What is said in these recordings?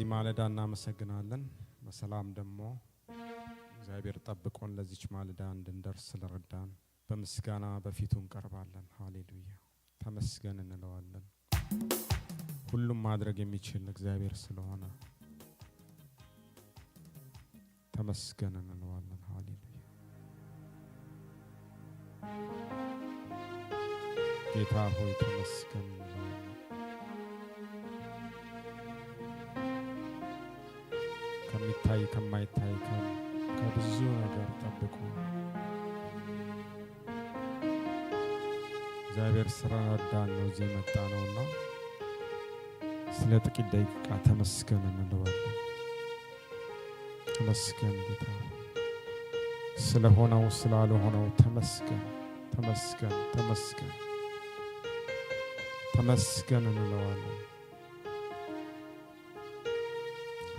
ስለዚህ ማለዳ እናመሰግናለን። በሰላም ደግሞ እግዚአብሔር ጠብቆን ለዚች ማለዳ እንድንደርስ ስለረዳን በምስጋና በፊቱ እንቀርባለን። ሃሌሉያ ተመስገን እንለዋለን። ሁሉም ማድረግ የሚችል እግዚአብሔር ስለሆነ ተመስገን እንለዋለን። ሃሌሉያ ጌታ ሆይ ተመስገን እንለዋለን። ከሚታይ ከማይታይ ከብዙ ነገር ጠብቆ እግዚአብሔር ስለረዳን ነው እዚህ መጣ ነውና ስለ ጥቂት ደቂቃ ተመስገን እንለዋለን። ተመስገን ጌታ ስለሆነው ስላልሆነው ተመስገን ተመስገን ተመስገን ተመስገን እንለዋለን።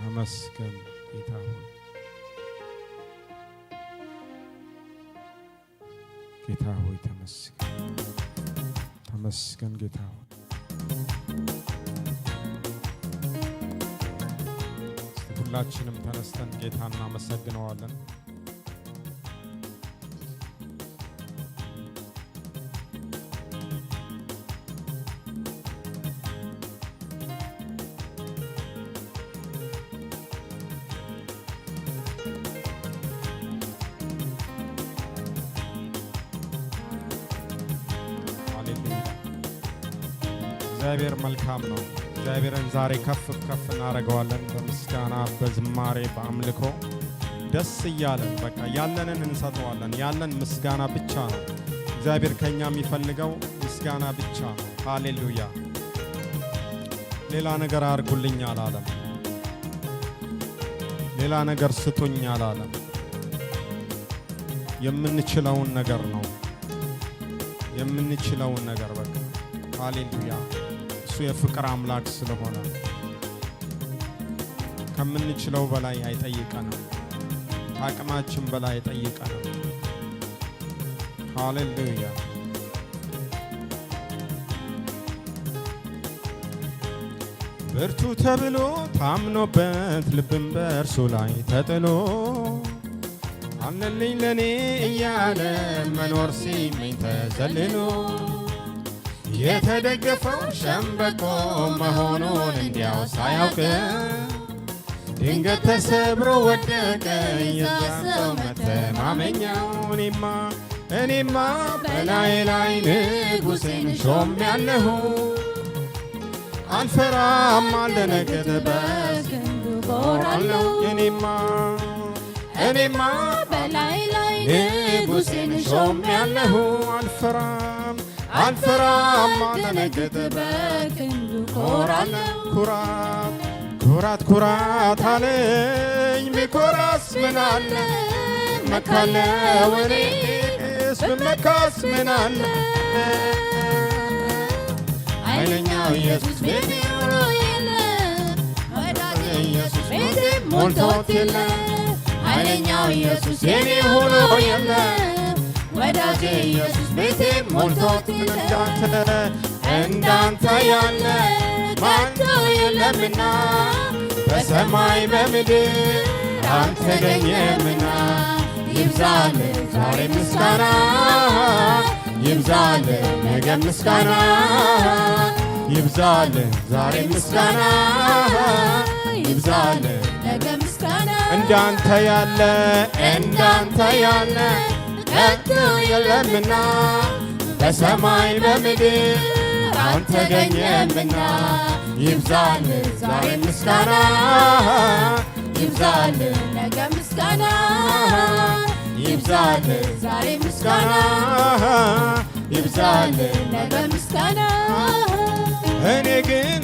ተመስገን ጌታ ሆይ ጌታ ሆይ ተመስገን ተመስገን ጌታ ሆይ ሁላችንም ተነስተን ጌታን እናመሰግነዋለን። እግዚአብሔር መልካም ነው። እግዚአብሔርን ዛሬ ከፍ ከፍ እናደርገዋለን። በምስጋና በዝማሬ በአምልኮ ደስ እያለን በቃ ያለንን እንሰጠዋለን። ያለን ምስጋና ብቻ ነው። እግዚአብሔር ከኛ የሚፈልገው ምስጋና ብቻ ነው። ሃሌሉያ ሌላ ነገር አድርጉልኝ አላለም። ሌላ ነገር ስጡኝ አላለም። የምንችለውን ነገር ነው የምንችለውን ነገር በቃ ሃሌሉያ እሱ የፍቅር አምላክ ስለሆነ ከምንችለው በላይ አይጠይቀንም። አቅማችን በላይ አይጠይቀንም። ሃሌሉያ ብርቱ ተብሎ ታምኖበት ልብን በእርሱ ላይ ተጥሎ አለልኝ ለኔ እያለ መኖር ሲመኝ ተዘልሎ የተደገፈው ሸምበቆ መሆኑን እንዲያው ሳያውቅ ድንገት ተሰብሮ ወደቀ የዛሰው መተማመኛው። እኔማ በላይ ላይ ንጉሴን ሾሜያለሁ አልፈራም አልደነግጥ በክንዱ እኮራለሁ። እኔማ በላይ ላይ ንጉሴን ሾሜያለሁ አልፈራም አልደነግጥ በክንዱ እኮራለሁ። ኩራት አለኝ ብኮራስ ምን አለ መካለው እኔስ ብመካስ ምን አለ ኃይለኛው ኢየሱስ ቤቴ ሆኖ የለ ወዳጄ ኢየሱስ ቤቴ ሞልቶት የለ ኃይለኛው ኢየሱስ የኔ ሆኖ የለ ወዳጄ ኢየሱስ ቤቴ ሞልቶት እንዳንተ ያለ ማነው የለምና በሰማይ በምድር አልተገኘምና ይብዛል ዛሬ ምስጋና ይብዛል ነገ ምስጋና ይብዛል ዛሬ ምስጋና ይብዛል ነገ ምስጋና እንዳንተ ያለ ከቶ የለምና በሰማይ በምድር አልተገኘምና ይብዛል ዛሬ ምስጋና ይብዛል ነገ ምስጋና ይብዛል ዛሬ ምስጋና ይብዛል ነገ ምስጋና እኔ ግን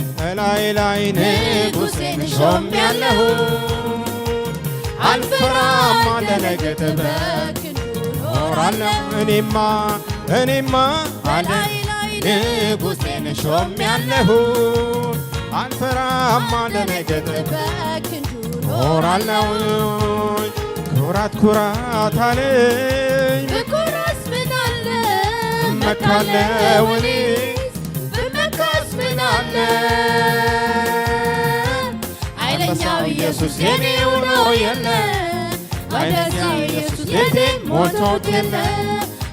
ላይ ንጉሴን ሾሜያለሁ አልፈራም አልደነግጥ በክንዱ እኖራለሁ። እኔማ ላይ ንጉሴን ሾሜያለሁ አልፈራም አልደነግጥ በክንዱ እኖራለሁ። ኩራት አለኝ ብኮራስ ምን አለ እመካለሁ እኔስ ብመካስ ምን አለ ኃይለኛው ኢየሱስ የኔ ሆኖ የለ ኃይለኛው ኢየሱስ ቤቴ ሞልቶት የለ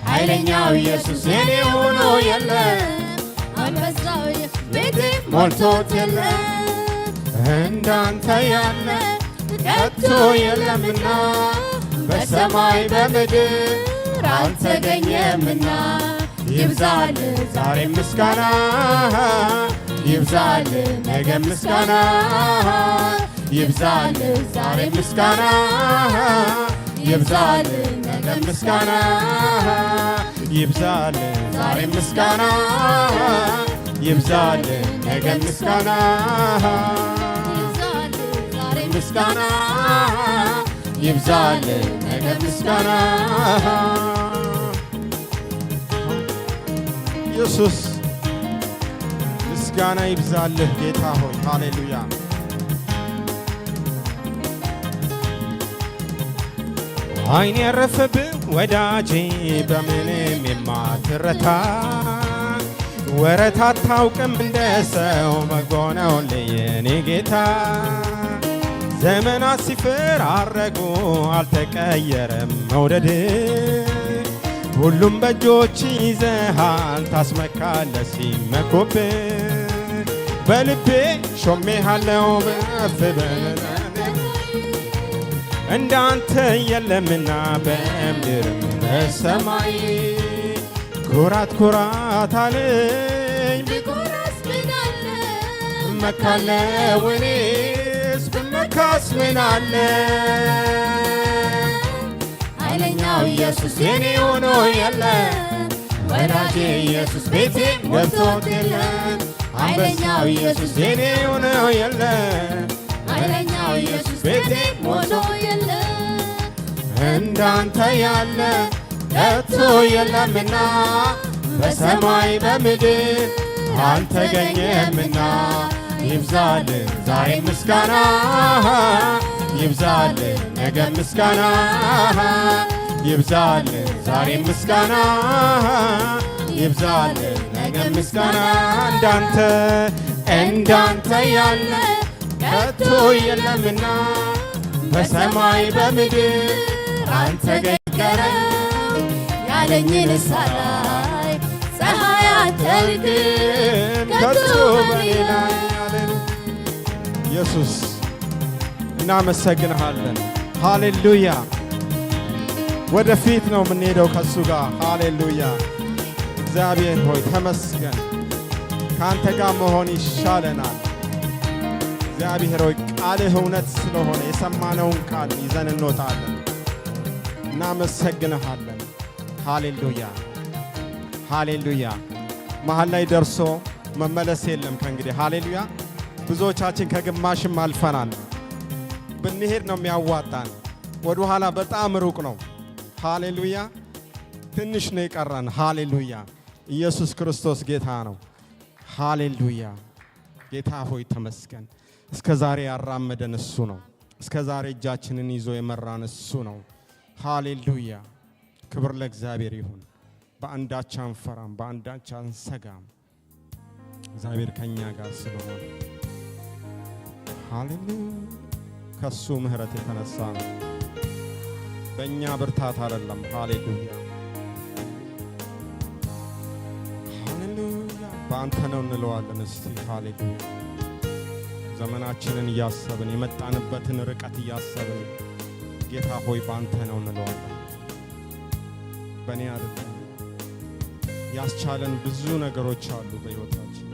ኃይለኛው ኢየሱስ የኔ ሆኖ የለ አንበሳው ቤቴ ሞልቶት የለ እንዳንተ ያለ ከቶ የለምና በሰማይ በምድር አልተገኘምና ይብዛል ዛሬ ምስጋና ይብዛል ነገ ምስጋና ይብዛል ዛሬ ምስጋና ይብዛል ነገ ምስጋና ይብዛል ዛሬ ምስጋና ይብዛል ነገ ምስጋና ምስጋና ይብዛል ነገ ምስጋና ኢየሱስ ምስጋና ይብዛልህ ጌታ ሆይ ሃሌሉያ አይኔ ያረፈብህ ወዳጄ በምንም የማትረታ ወረት አታውቅም እንደ ሰው መጎነው ለየኔ ጌታ ዘመናት ሲፈራረቁ አልተቀየረም መውደድ ሁሉም በእጆች ይዘሃል ታስመካለህ ሲመኩብህ በልቤ ሾሜሃለው በፍ እንዳንተ የለምና በምድርም በሰማይ ኩራት ኩራት አለኝ ብኮራስ ምናለ እመካለሁ እኔስ ብመካስ ምናለ ኃይለኛው ኢየሱስ የኔ ሆኖ የለ ወዳጄ ኢየሱስ ቤቴ ገብቶት የለ ኃይለኛው ኢየሱስ የኔ ሆኖ የለ ኃይለኛው ኢየሱስ ቤቴ ሞቶ የለ እንዳንተ ያለ ከቶ የለምና በሰማይ በምድር አልተገኘምና ይብዛል ዛሬ ምስጋና ይብዛል ነገ ምስጋና ይብዛል ዛሬ ምስጋና ይብዛል ነገ ምስጋና እንዳንተ ያለ ከቶ የለምና በሰማይ በምድር አልተገኘም ያለኝን ሳላይ ፀሐይ አትጠልቅም ከቶ በኔ ላይ ኢየሱስ እናመሰግንሃለን ሃሌሉያ ወደፊት ነው የምንሄደው ከሱ ጋር ሃሌሉያ እግዚአብሔር ሆይ ተመስገን ካንተ ጋር መሆን ይሻለናል እግዚአብሔር ሆይ ቃልህ እውነት ስለሆነ የሰማነውን ቃል ይዘን እንወጣለን እናመሰግንሃለን ሃሌሉያ ሃሌሉያ መሃል ላይ ደርሶ መመለስ የለም ከእንግዲህ ሃሌሉያ ብዙዎቻችን ከግማሽም አልፈናል ብንሄድ ነው የሚያዋጣን ወደ ኋላ በጣም ሩቅ ነው ሃሌሉያ ትንሽ ነው የቀረን ሃሌሉያ ኢየሱስ ክርስቶስ ጌታ ነው ሃሌሉያ ጌታ ሆይ ተመስገን እስከ ዛሬ ያራመደን እሱ ነው እስከ ዛሬ እጃችንን ይዞ የመራን እሱ ነው ሃሌሉያ ክብር ለእግዚአብሔር ይሁን በአንዳች አንፈራም በአንዳች አንሰጋም እግዚአብሔር ከኛ ጋር ስለሆነ ሃሌሉያ ከሱ ምህረት የተነሳ ነው በእኛ ብርታት አይደለም ሃሌሉያ ሃሌሉያ በአንተ ነው እንለዋለን እስቲ ሃሌሉያ ዘመናችንን እያሰብን የመጣንበትን ርቀት እያሰብን ጌታ ሆይ በአንተ ነው እንለዋለን በእኔ አይደለም ያስቻለን ብዙ ነገሮች አሉ በሕይወታችን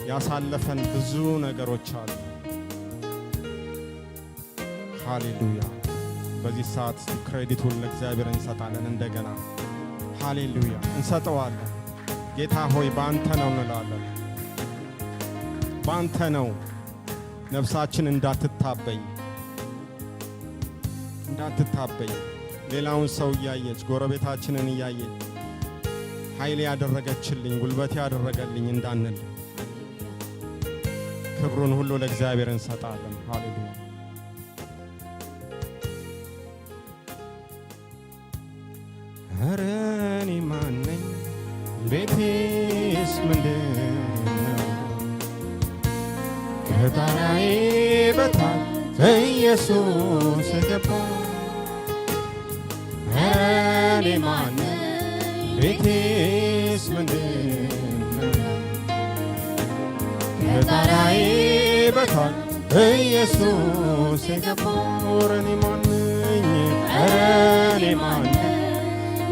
ያሳለፈን ብዙ ነገሮች አሉ ሃሌሉያ በዚህ ሰዓት ክሬዲቱን ለእግዚአብሔር እንሰጣለን እንደገና ሃሌሉያ እንሰጠዋለን ጌታ ሆይ በአንተ ነው እንላለን በአንተ ነው ነፍሳችን እንዳትታበይ ሌላውን ሰው እያየች ጎረቤታችንን እያየች ኃይል ያደረገችልኝ ጉልበት ያደረገልኝ እንዳንል ክብሩን ሁሉ ለእግዚአብሔር እንሰጣለን ሃሌሉያ ኧረ እኔ ማን ነኝ ቤቴስ ምንድነው ከጣራዬ በታች ኢየሱስ ገባ። እኔ ማነኝ ቤቴስ ምንድነው? ከጣራዬ በታች ኢየሱስ ገባ። እኔ ማነኝ እኔ ማነኝ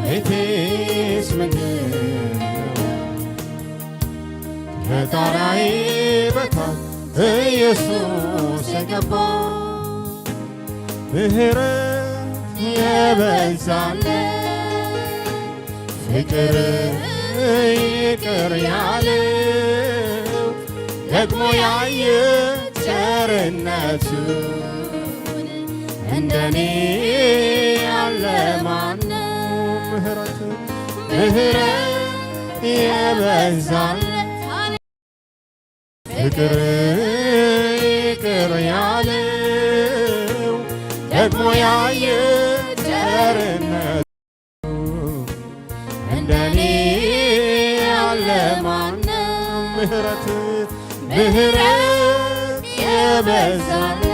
ቤቴስ ምንድነው? ከጣራዬ በታች ኢየሱስ ገባ። ምሕረት የበዛለት ፍቅር ይቅር ያለው ደግሞ ያየ ቸርነቱን እንደኔ ያለ ማነው? ምሕረት የበዛለት ፍቅር ይቅር ያለው ደግሞ ያየ ቸርነቱ እንደኔ ያለ ማነው? ምሕረት የበዛለት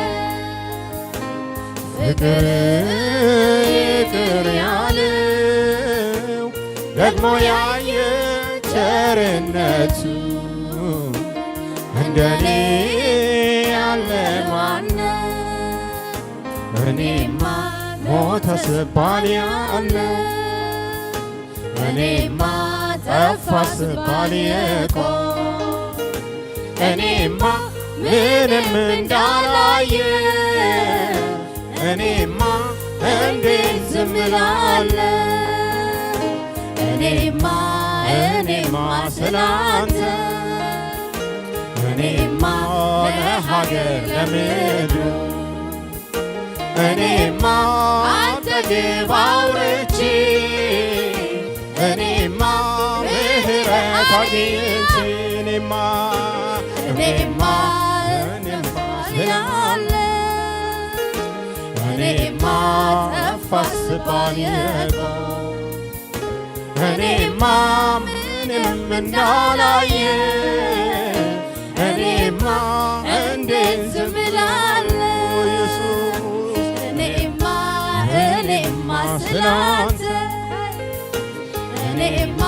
ፍቅር ይቅር ያለው ደግሞ ያየ ቸርነቱ እንደኔ ያለ ማነው? እኔማ ሞተ ስባል ያለ እኔማ ጠፋ ስባል የቆመ እኔማ ምንም እንዳላየ እኔማ እንዴት ዝም እላለሁ? እኔማ ስላንተ እኔማ ለሀገር ለምድሩ እኔማ አጠገብ አውርቼ እኔማ ምሕረት አግኝቼ እኔማ ስላለ እኔማ ጠፋ ስባል የቆመ እኔማ ምንም እንዳላየ እኔማ እንዴት ዝም እላለሁ? ኢየሱስ እኔማ ስላንተ እኔማ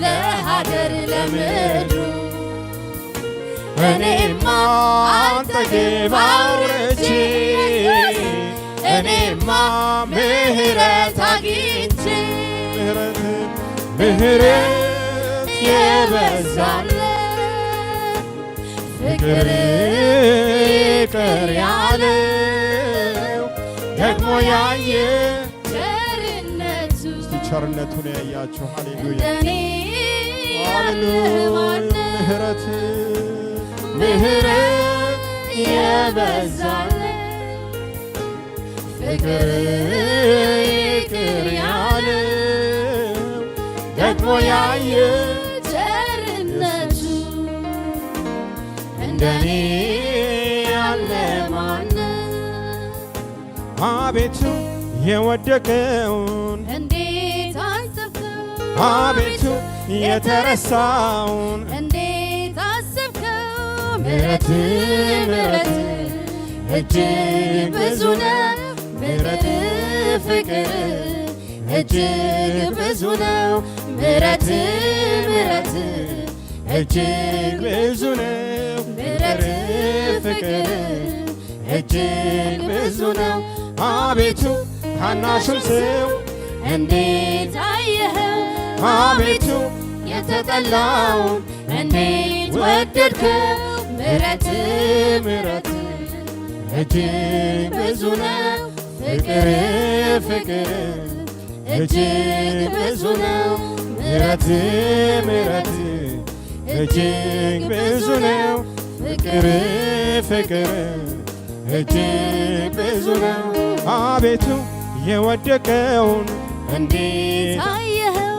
ለሀገር ለምድሩ እኔማ አጠገብ አውርቼ እኔማ ምሕረት አግኝቼ ምሕረት የበዛለት ፍቅር ይቅር ያለው ደግሞ ያየ ቸርነቱ እስቲ ቸርነቱን ያያችሁ ሃሌሉያ ምሕረት የበዛለት ፍቅር ይቅር ያለው ደግሞ ያየ ቸርነቱ እንደኔ ያለ ማነው? አቤቱ የወደቀውን እንዴት አሰብከው? አቤቱ የተረሳውን እንዴት አሰብከው? ምሕረት እጅግ ብዙ ነው። ምሕረት ፍቅር እጅግ ብዙ ነው። ምሕረት እጅግ ብዙ ነው። ምሕረት ፍቅር እጅግ ብዙ ነው። አቤቱ ታናሹን ሰው እንዴት አየኸው? አቤቱ የተጠላውን እንዴት ወደድከው? ምሕረት እጅግ ብዙ ነው። ፍቅር እጅግ ብዙ ነው። ምሕረት እጅግ ብዙ ነው። ፍቅር እጅግ ብዙ ነው። አቤቱ የወደቀውን እንዴት አየኸው?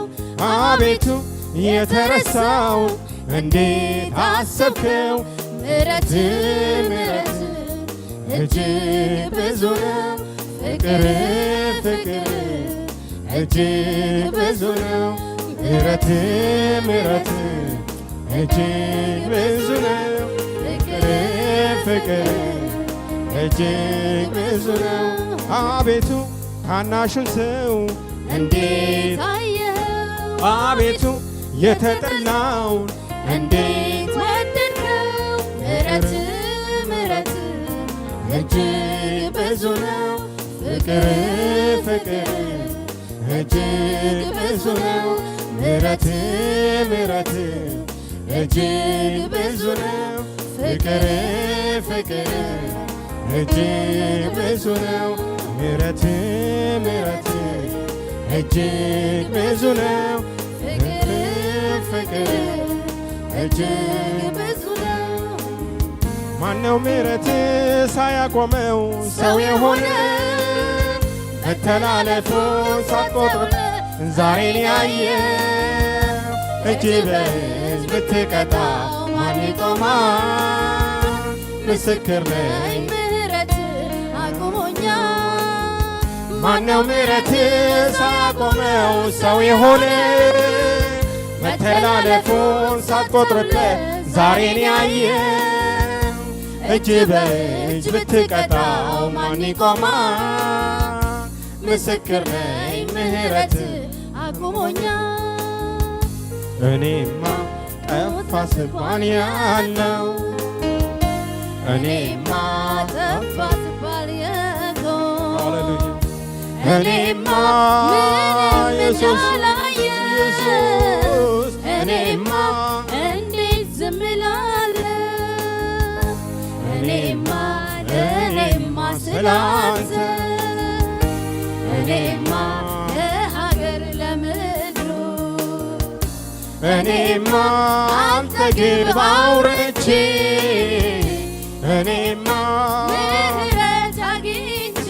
አቤቱ የተረሳውን እንዴት አሰብከው? ምሕረት እጅግ ብዙ ነው። ፍቅር እጅግ ብዙ ነው። ምሕረት እጅግ ብዙ ነው። ፍቅር ፍቅር እጅግ ብዙ ነው አቤቱ ታናሹን ሰው እንዴት አየኸው አቤቱ የተጠላውን እንዴት ወደድከው ምሕረት ምሕረት እጅግ ብዙ ነው ፍቅር ፍቅር እጅግ ብዙ ነው ምሕረት ምሕረት እጅግ ብዙ ነው ፍቅር ፍቅር እጅግ ብዙ ነው ምሕረት ምሕረት እጅግ ብዙ ነው ፍቅር ፍቅር እጅግ ብዙ ነው ማነው ምሕረት ሳያቆመው ሰው የሆነ መተላለፉን ሳትቆጥር ዛሬን ያየ እጅ በእጅ ብትቀጣው ማን ይቆማል ምስክር ነኝ ምሕረት አቁሞኛል ማነው ምሕረት ሳያቆመው ሰው የሆነ መተላለፉን ሳትቆጥርበት ዛሬን ያየ እጅ በእጅ ብትቀጣው ማን ይቆማል ምስክር ነኝ ምሕረት አቁሞኛል እኔማ ጠፋ ስባል ያለው እኔማ ጠፋ ስባል ያለው ሃሌሉያ እኔማ ኢየሱስ እኔማ እንዴት ዝም እላለሁ እኔማ ስላንተ እኔማ ለሀገር ለምድሩ እኔማ አንተ ግብ አውርቼ እኔማ ምሕረት አግኝቼ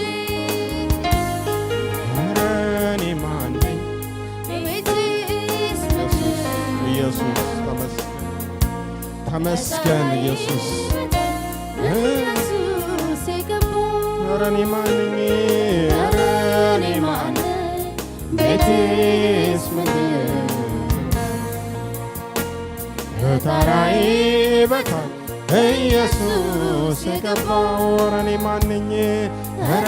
እኔ ማን ነኝ ኢየሱስ ተመስገን ኢየሱስ ኧረ እኔ ማን ነኝ ኧረ እኔ ማን ነኝ ቤቴስ ምንድን ከጣራዬ በታች ኢየሱስ የገባው ኧረ እኔ ማን ነኝ ኧረ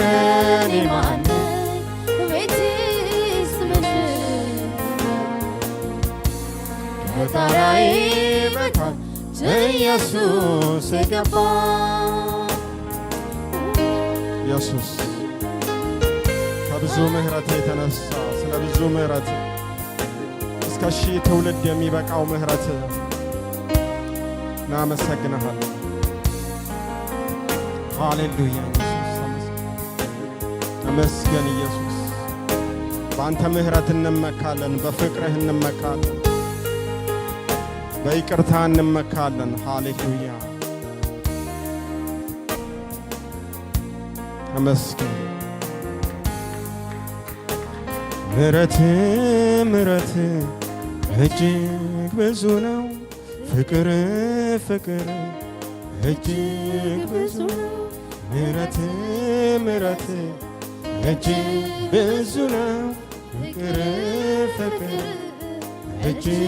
እኔ ማን ነኝ ቤቴስ ምንድን ከጣራዬ በታች ኢየሱስ የገባው ኢየሱስ ከብዙ ምሕረት የተነሳ ስለ ብዙ ምሕረት እስከ 1000 ትውልድ የሚበቃው ምሕረት እናመሰግንሃለን። ሃሌሉያ ኢየሱስ ተመስገን ኢየሱስ በአንተ ምሕረት እንመካለን፣ በፍቅርህ እንመካለን፣ በይቅርታ እንመካለን። ሃሌሉያ ተመስገን ምሕረት ምሕረት እጅግ ብዙ ነው ፍቅር ፍቅር እጅግ ብዙ ነው ምሕረት ምሕረት እጅግ ብዙ ነው ፍቅር ፍቅር እጅግ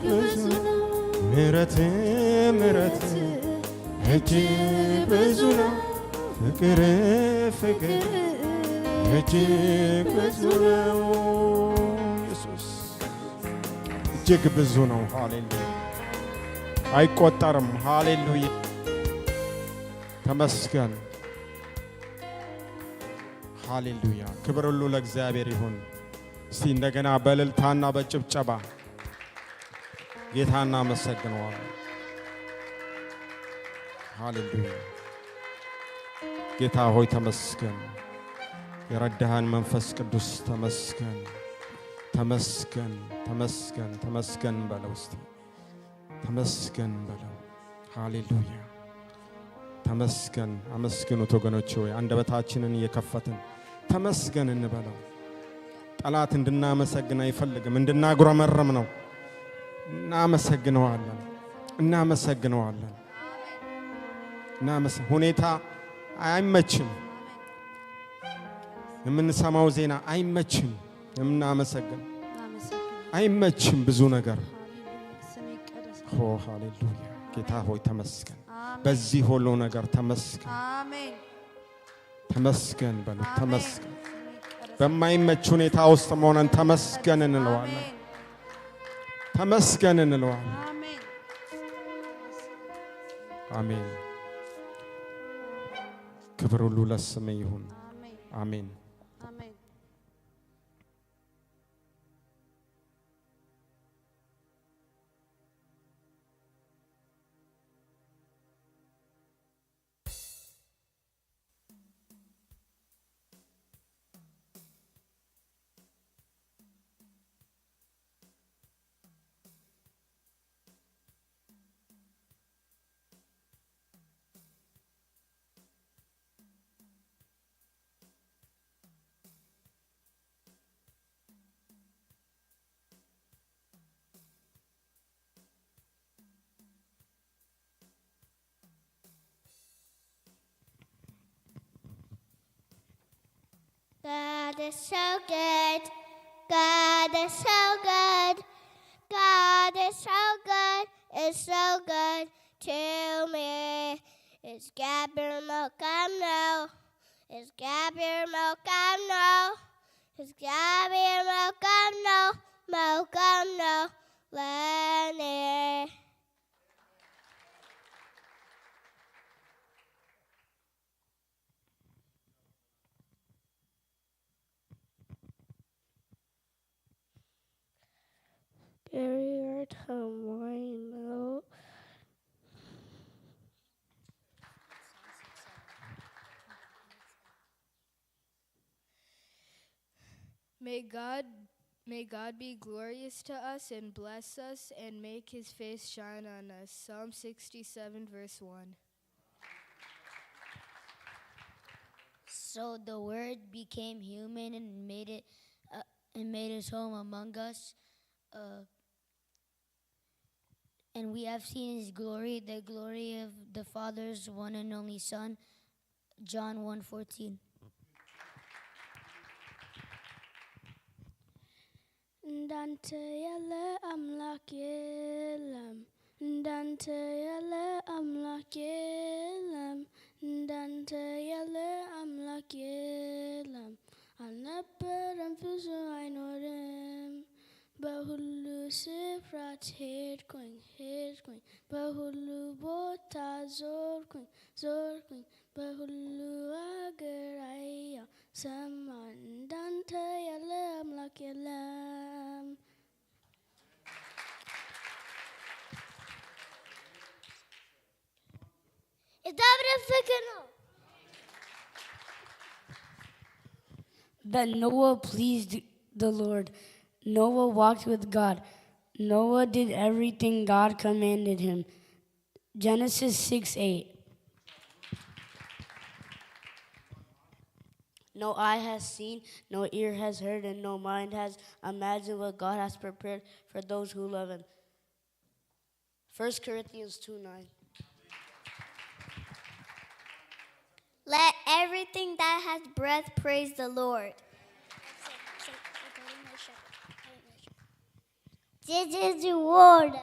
ብዙ ነው ምሕረት ምሕረት እጅግ ብዙ ነው ፍቅር ፍቅር እጅግ ብዙ ነው ኢየሱስ እጅግ ብዙ ነው። ሃሌሉያ አይቆጠርም። ሃሌሉያ ተመስገን። ሃሌሉያ ክብር ሁሉ ለእግዚአብሔር ይሁን። እስቲ እንደገና በእልልታና በጭብጨባ ጌታና እናመሰግነዋለን። ሃሌሉያ ጌታ ሆይ ተመስገን። የረዳህን መንፈስ ቅዱስ ተመስገን ተመስገን ተመስገን ተመስገን በለው እስቲ ተመስገን በለው። ሃሌሉያ ተመስገን። አመስግኑት ወገኖች ሆይ አንደበታችንን እየከፈትን ተመስገን እንበለው። ጠላት እንድናመሰግን አይፈልግም፣ እንድናጉረመርም ነው። እናመሰግነዋለን እናመሰግነዋለን። ሁኔታ አይመችም፣ የምንሰማው ዜና አይመችም፣ የምናመሰግን አይመችም ብዙ ነገር። ሃሌሉያ ጌታ ሆይ ተመስገን። በዚህ ሁሉ ነገር ተመስገን። አሜን። ተመስገን በሉ። ተመስገን። በማይመች ሁኔታ ውስጥ ሆነን ተመስገን እንለዋለን። ተመስገን እንለዋለን። አሜን። ክብር ሁሉ ለስም ይሁን። አሜን። God is so good. God is so good. God is so good. It's so good to me. It's Gabriel Mokamno. It's Gabriel Mokamno. It's Gabriel Mokamno. Mokamno. Lenny. Carry your tongue, wine. May God be glorious to us and bless us and make his face shine on us. Psalm 67, verse 1. So the Word became human and made his home among us. And we have seen his glory, the glory of the Father's one and only Son. John 1:14. እንዳንተ ያለ አምላክ የለም እንዳንተ ያለ አምላክ የለም እንዳንተ ያለ አምላክ የለም አልነበረም ብዙ አይኖርም በሁሉ ስፍራ ሄድኩኝ በሁሉ ቦታ ዞርኩኝ በሁሉ አገር አየሁ ሰማሁ እንዳንተ ያለ አምላክ የለም። እግዚአብሔር ፍቅር ነው። That Noah pleased the Lord. Noah walked with God. Noah did everything God commanded him. Genesis 6:8. No eye has seen, no ear has heard, and no mind has imagined what God has prepared for those who love him. 1 Corinthians 2:9. Let everything that has breath praise the Lord. This is the word.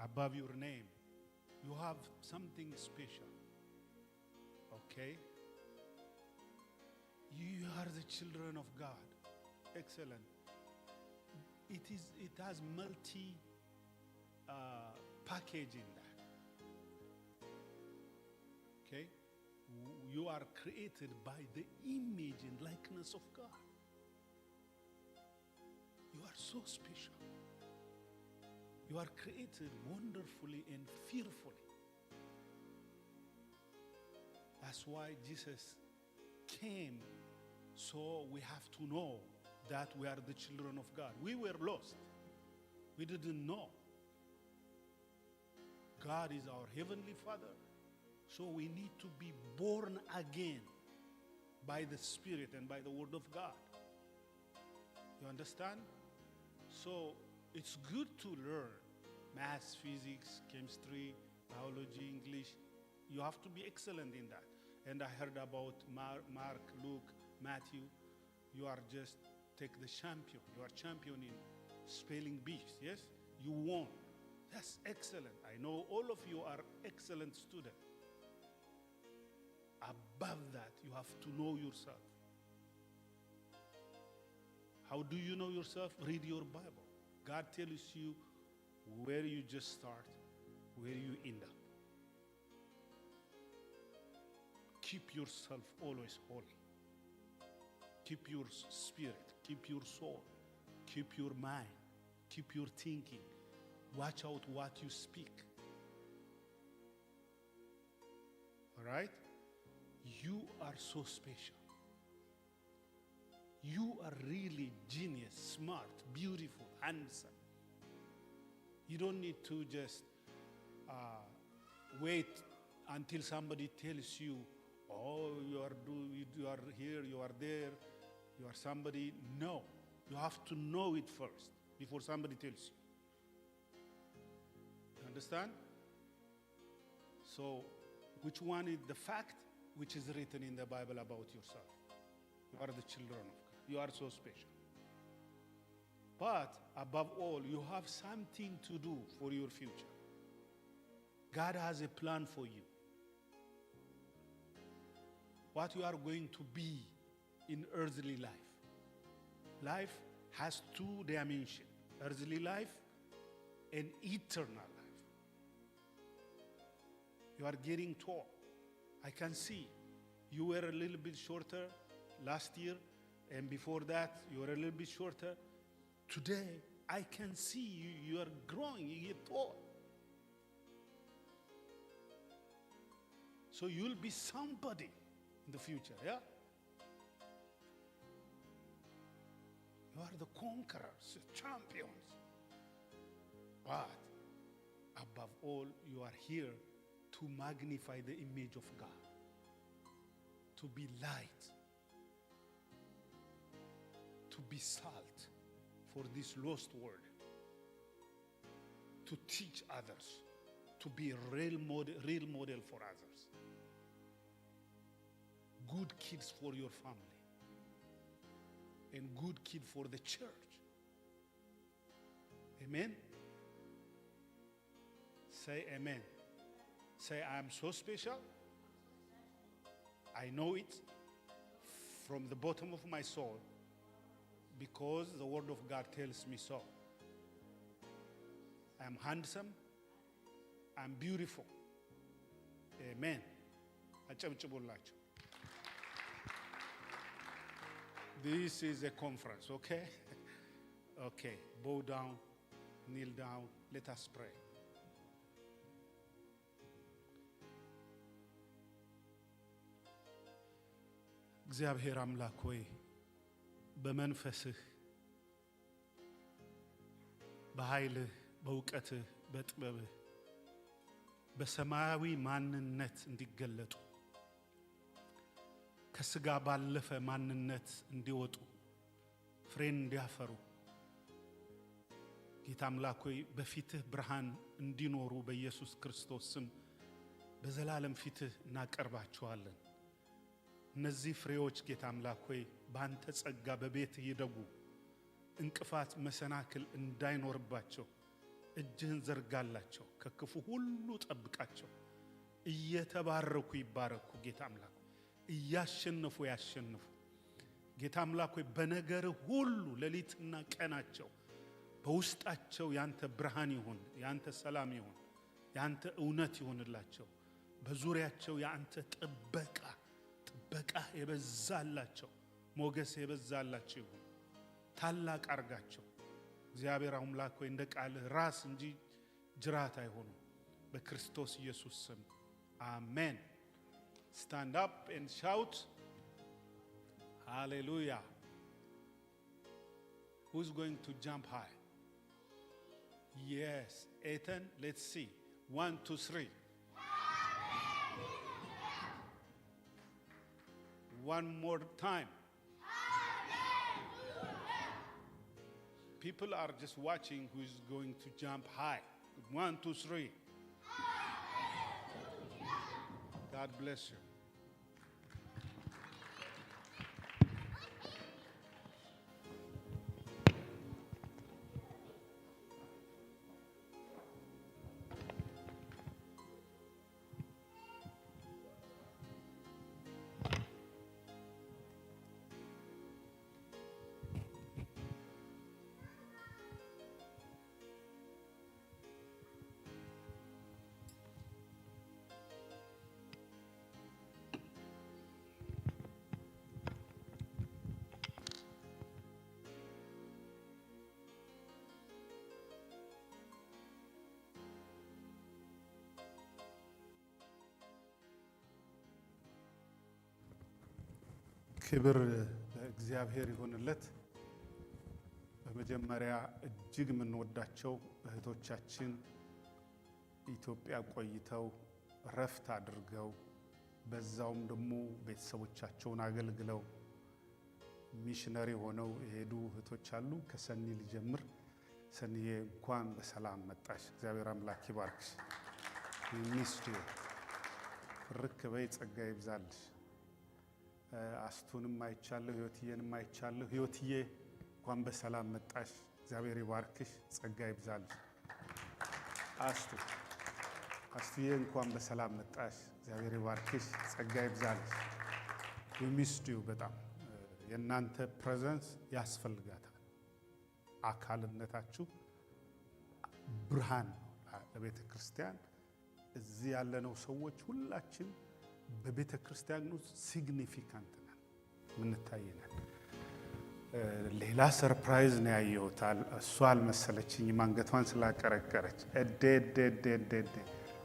Above your name, You have something special. Okay? You are the children of God. Excellent. It has multi package in that. Okay? You are created by the image and likeness of God. You are so special. You are created wonderfully and fearfully. That's why Jesus came, so we have to know that we are the children of God. We were lost. We didn't know. God is our heavenly Father, so we need to be born again by the Spirit and by the Word of God. You understand? So it's good to learn maths, physics, chemistry, biology, English. You have to be excellent in that. And I heard about Mark, Luke, Matthew. You are just take the champion. You are champion in spelling bees, yes? You won. That's excellent. I know all of you are excellent students. Above that, you have to know yourself. How do you know yourself? Read your Bible. God tells you where you just start, where you end up. Keep yourself always holy. Keep your spirit, keep your soul, keep your mind, keep your thinking. Watch out what you speak. All right? You are so special. You are really genius, smart, beautiful, handsome. You don't need to just wait until somebody tells you, oh, you are here, you are there, you are somebody. No, you have to know it first before somebody tells you. You understand? So, which one is the fact which is written in the Bible about yourself? You are the children of God. You are so special. But above all, you have something to do for your future. God has a plan for you. What you are going to be in earthly life. Life has two dimensions, earthly life and eternal life. You are getting tall. I can see you were a little bit shorter last year, and before that you were a little bit shorter. Today, I can see you are growing, you get tall. So you'll be somebody in the future, yeah? You are the conquerors, champions. But above all, you are here to magnify the image of God, to be light, to be salt for this lost world, to teach others, to be a real model for others. Good kids for your family, and good kid for the church. Amen? Say amen. Say, I am so special. I know it from the bottom of my soul because the Word of God tells me so. I am handsome. I am beautiful. Amen. አጨብጭቡላችሁ። This is a conference, okay? Okay, bow down, kneel down, let us pray. እግዚአብሔር አምላክ ሆይ በመንፈስህ በኃይልህ በእውቀትህ በጥበብህ በሰማያዊ ማንነት እንዲገለጡ ከስጋ ባለፈ ማንነት እንዲወጡ ፍሬን እንዲያፈሩ ጌታ አምላክ ሆይ በፊትህ ብርሃን እንዲኖሩ በኢየሱስ ክርስቶስ ስም በዘላለም ፊትህ እናቀርባቸዋለን። እነዚህ ፍሬዎች ጌታ አምላክ ሆይ በአንተ ጸጋ በቤትህ ይደጉ፣ እንቅፋት መሰናክል እንዳይኖርባቸው እጅህን ዘርጋላቸው፣ ከክፉ ሁሉ ጠብቃቸው። እየተባረኩ ይባረኩ ጌታ አምላክ፣ እያሸነፉ ያሸንፉ ጌታ አምላክ ሆይ በነገር ሁሉ ሌሊትና ቀናቸው በውስጣቸው ያንተ ብርሃን ይሁን፣ ያንተ ሰላም ይሁን፣ ያንተ እውነት ይሁንላቸው። በዙሪያቸው ያንተ ጥበቃ የበዛላቸው ሞገስ የበዛላቸው ይሁን። ታላቅ አርጋቸው እግዚአብሔር አምላክ ሆይ እንደ ቃልህ ራስ እንጂ ጅራት አይሆኑ። በክርስቶስ ኢየሱስ ስም አሜን። Stand up and shout hallelujah. Who's going to jump high? Yes, Ethan, let's see. 1, 2, 3. One more time. People are just watching who's going to jump high. 1, 2, 3. God bless you. ክብር ለእግዚአብሔር ይሁንለት። በመጀመሪያ እጅግ የምንወዳቸው እህቶቻችን ኢትዮጵያ ቆይተው ረፍት አድርገው በዛውም ደግሞ ቤተሰቦቻቸውን አገልግለው ሚሽነሪ ሆነው የሄዱ እህቶች አሉ። ከሰኒ ልጀምር። ሰኒዬ እንኳን በሰላም መጣሽ። እግዚአብሔር አምላክ ይባርክሽ። ሚስቱ ርክበይ ጸጋ ይብዛልሽ። አስቱንም አይቻለሁ፣ ህይወትዬንም አይቻለሁ። ህይወትዬ እንኳን በሰላም መጣሽ። እግዚአብሔር ይባርክሽ፣ ጸጋ ይብዛልሽ። አስቱዬ እንኳን በሰላም መጣሽ። እግዚአብሔር ይባርክሽ፣ ጸጋ ይብዛልሽ። ሚስቱ በጣም የእናንተ ፕሬዘንስ ያስፈልጋታል። አካልነታችሁ ብርሃን ለቤተ ክርስቲያን። እዚህ ያለነው ሰዎች ሁላችን በቤተ ክርስቲያን ውስጥ ሲግኒፊካንት ነን፣ ምንታየናል። ሌላ ሰርፕራይዝ ነው ያየሁት። እሷ አልመሰለችኝም አንገቷን ስላቀረቀረች።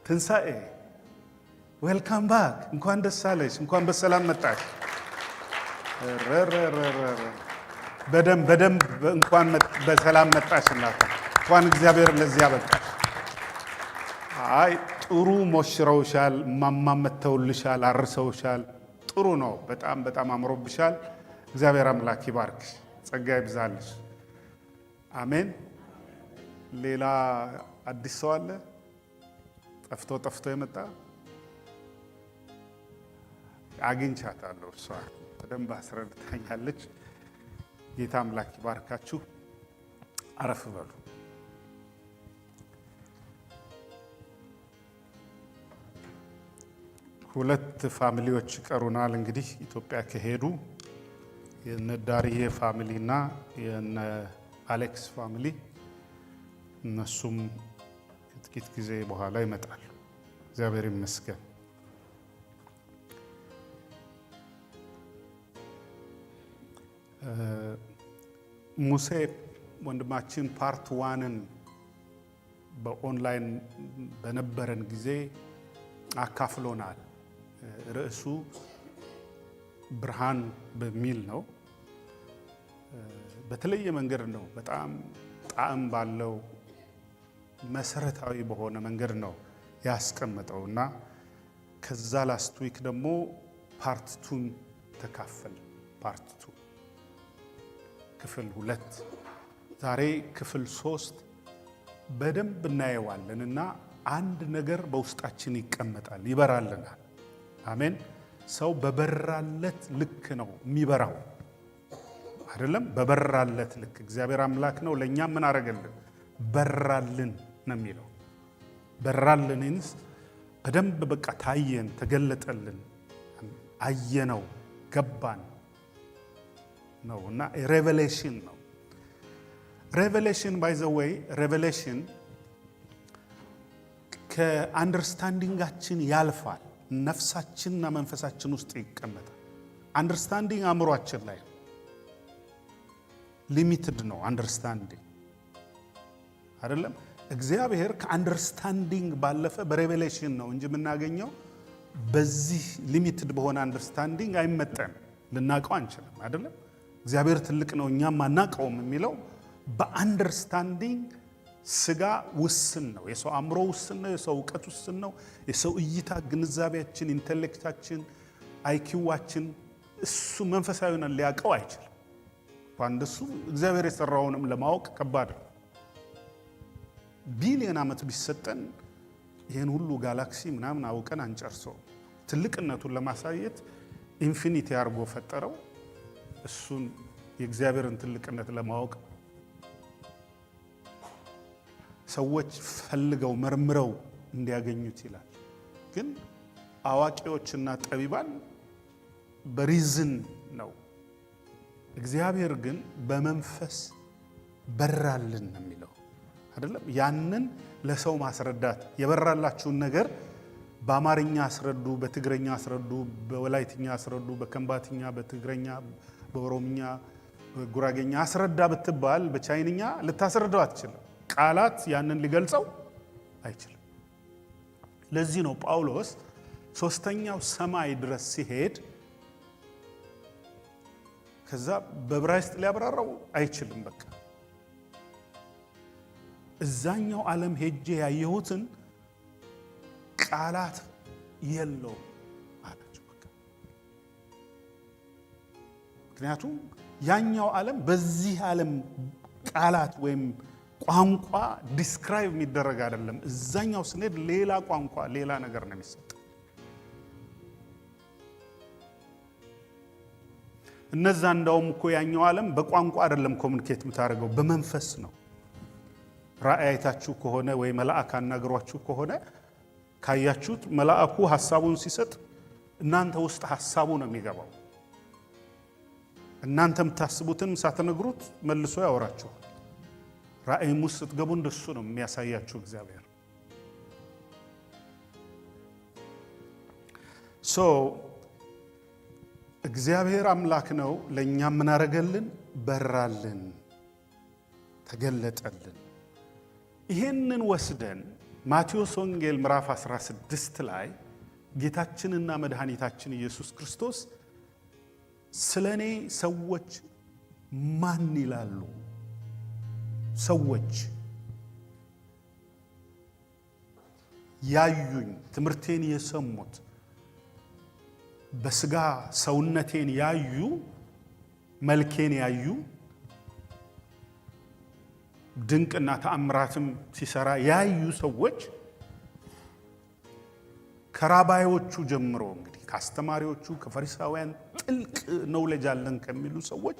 ትንሣኤ ዌልካም ባክ፣ እንኳን ደስ አለሽ፣ እንኳን በሰላም መጣሽ። በደንብ እንኳን በሰላም መጣሽ እናት፣ እንኳን እግዚአብሔር ለዚህ አበቃሽ። አይ ጥሩ ሞሽረውሻል፣ ማማ መተውልሻል፣ አርሰውሻል። ጥሩ ነው፣ በጣም አምሮብሻል። እግዚአብሔር አምላክ ይባርክሽ፣ ጸጋ ይብዛልሽ። አሜን። ሌላ አዲስ ሰው አለ? ጠፍቶ የመጣ አግኝቻታለሁ። እሷ በደንብ አስረድታኛለች። ጌታ አምላክ ይባርካችሁ። አረፍ በሉ። ሁለት ፋሚሊዎች ይቀሩናል። እንግዲህ ኢትዮጵያ ከሄዱ የነ ዳርዬ ፋሚሊ እና የነ አሌክስ ፋሚሊ፣ እነሱም ጥቂት ጊዜ በኋላ ይመጣሉ። እግዚአብሔር ይመስገን። ሙሴ ወንድማችን ፓርት ዋንን በኦንላይን በነበረን ጊዜ አካፍሎናል። ርዕሱ ብርሃን በሚል ነው። በተለየ መንገድ ነው፣ በጣም ጣዕም ባለው መሰረታዊ በሆነ መንገድ ነው ያስቀመጠው እና ከዛ ላስት ዊክ ደግሞ ፓርት ቱን ተካፈል። ፓርት ቱ ክፍል 2፣ ዛሬ ክፍል 3 በደንብ እናየዋለን እና አንድ ነገር በውስጣችን ይቀመጣል፣ ይበራልናል። አሜን። ሰው በበራለት ልክ ነው የሚበራው አይደለም? በበራለት ልክ እግዚአብሔር አምላክ ነው ለኛ ምን አረገልን? በራልን ነው የሚለው። በራልንስ በደንብ በቃ ታየን፣ ተገለጠልን፣ አየነው፣ ገባን ነው እና ሬቨሌሽን ነው። ሬቨሌሽን ባይ ዘ ዌይ ሬቨሌሽን ከአንደርስታንዲንጋችን ያልፋል፣ ነፍሳችንና መንፈሳችን ውስጥ ይቀመጣል። አንደርስታንዲንግ አእምሯችን ላይ ሊሚትድ ነው። አንደርስታንዲንግ አይደለም። እግዚአብሔር ከአንደርስታንዲንግ ባለፈ በሬቨሌሽን ነው እንጂ የምናገኘው በዚህ ሊሚትድ በሆነ አንደርስታንዲንግ አይመጠንም፣ ልናውቀው አንችልም። አይደለም እግዚአብሔር ትልቅ ነው እኛም አናውቀውም የሚለው በአንደርስታንዲንግ ስጋ ውስን ነው። የሰው አእምሮ ውስን ነው። የሰው እውቀት ውስን ነው። የሰው እይታ፣ ግንዛቤያችን፣ ኢንተሌክታችን፣ አይኪዋችን እሱ መንፈሳዊውን ሊያውቀው አይችልም። እንደሱ እግዚአብሔር የሰራውንም ለማወቅ ከባድ ነው። ቢሊየን ዓመት ቢሰጠን ይሄን ሁሉ ጋላክሲ ምናምን አውቀን አንጨርሰው። ትልቅነቱን ለማሳየት ኢንፊኒቲ አድርጎ ፈጠረው። እሱን የእግዚአብሔርን ትልቅነት ለማወቅ ሰዎች ፈልገው መርምረው እንዲያገኙት ይላል። ግን አዋቂዎችና ጠቢባን በሪዝን ነው። እግዚአብሔር ግን በመንፈስ በራልን ነው የሚለው አይደለም። ያንን ለሰው ማስረዳት የበራላችሁን ነገር በአማርኛ አስረዱ፣ በትግረኛ አስረዱ፣ በወላይትኛ አስረዱ፣ በከምባትኛ፣ በትግረኛ፣ በኦሮምኛ፣ በጉራጌኛ አስረዳ ብትባል በቻይንኛ ልታስረዳው አትችልም። ቃላት ያንን ሊገልጸው አይችልም። ለዚህ ነው ጳውሎስ ሶስተኛው ሰማይ ድረስ ሲሄድ ከዛ በዕብራይስጥ ሊያብራራው አይችልም። በቃ እዛኛው ዓለም ሄጄ ያየሁትን ቃላት የለውም አላቸው። በቃ ምክንያቱም ያኛው ዓለም በዚህ ዓለም ቃላት ወይም ቋንቋ ዲስክራይብ የሚደረግ አይደለም። እዛኛው ስንሄድ ሌላ ቋንቋ፣ ሌላ ነገር ነው የሚሰጥ። እነዛ እንዳውም እኮ ያኛው ዓለም በቋንቋ አይደለም ኮሙኒኬት የምታደርገው በመንፈስ ነው። ራእይ አይታችሁ ከሆነ ወይ መልአክ አናግሯችሁ ከሆነ ካያችሁት መልአኩ ሐሳቡን ሲሰጥ እናንተ ውስጥ ሐሳቡ ነው የሚገባው። እናንተ የምታስቡትን ሳትነግሩት መልሶ ያወራችኋል። ራእይም ውስጥ ስትገቡ እንደሱ ነው የሚያሳያችሁ እግዚአብሔር። እግዚአብሔር አምላክ ነው። ለእኛም ምን አረገልን? በራልን፣ ተገለጠልን። ይሄንን ወስደን ማቴዎስ ወንጌል ምዕራፍ 16 ላይ ጌታችንና መድኃኒታችን ኢየሱስ ክርስቶስ ስለኔ ሰዎች ማን ይላሉ? ሰዎች ያዩኝ፣ ትምህርቴን የሰሙት፣ በስጋ ሰውነቴን ያዩ፣ መልኬን ያዩ፣ ድንቅና ተአምራትም ሲሰራ ያዩ ሰዎች ከራባዮቹ ጀምሮ እንግዲህ ከአስተማሪዎቹ ከፈሪሳውያን ጥልቅ ነውሌጅ አለን ከሚሉ ሰዎች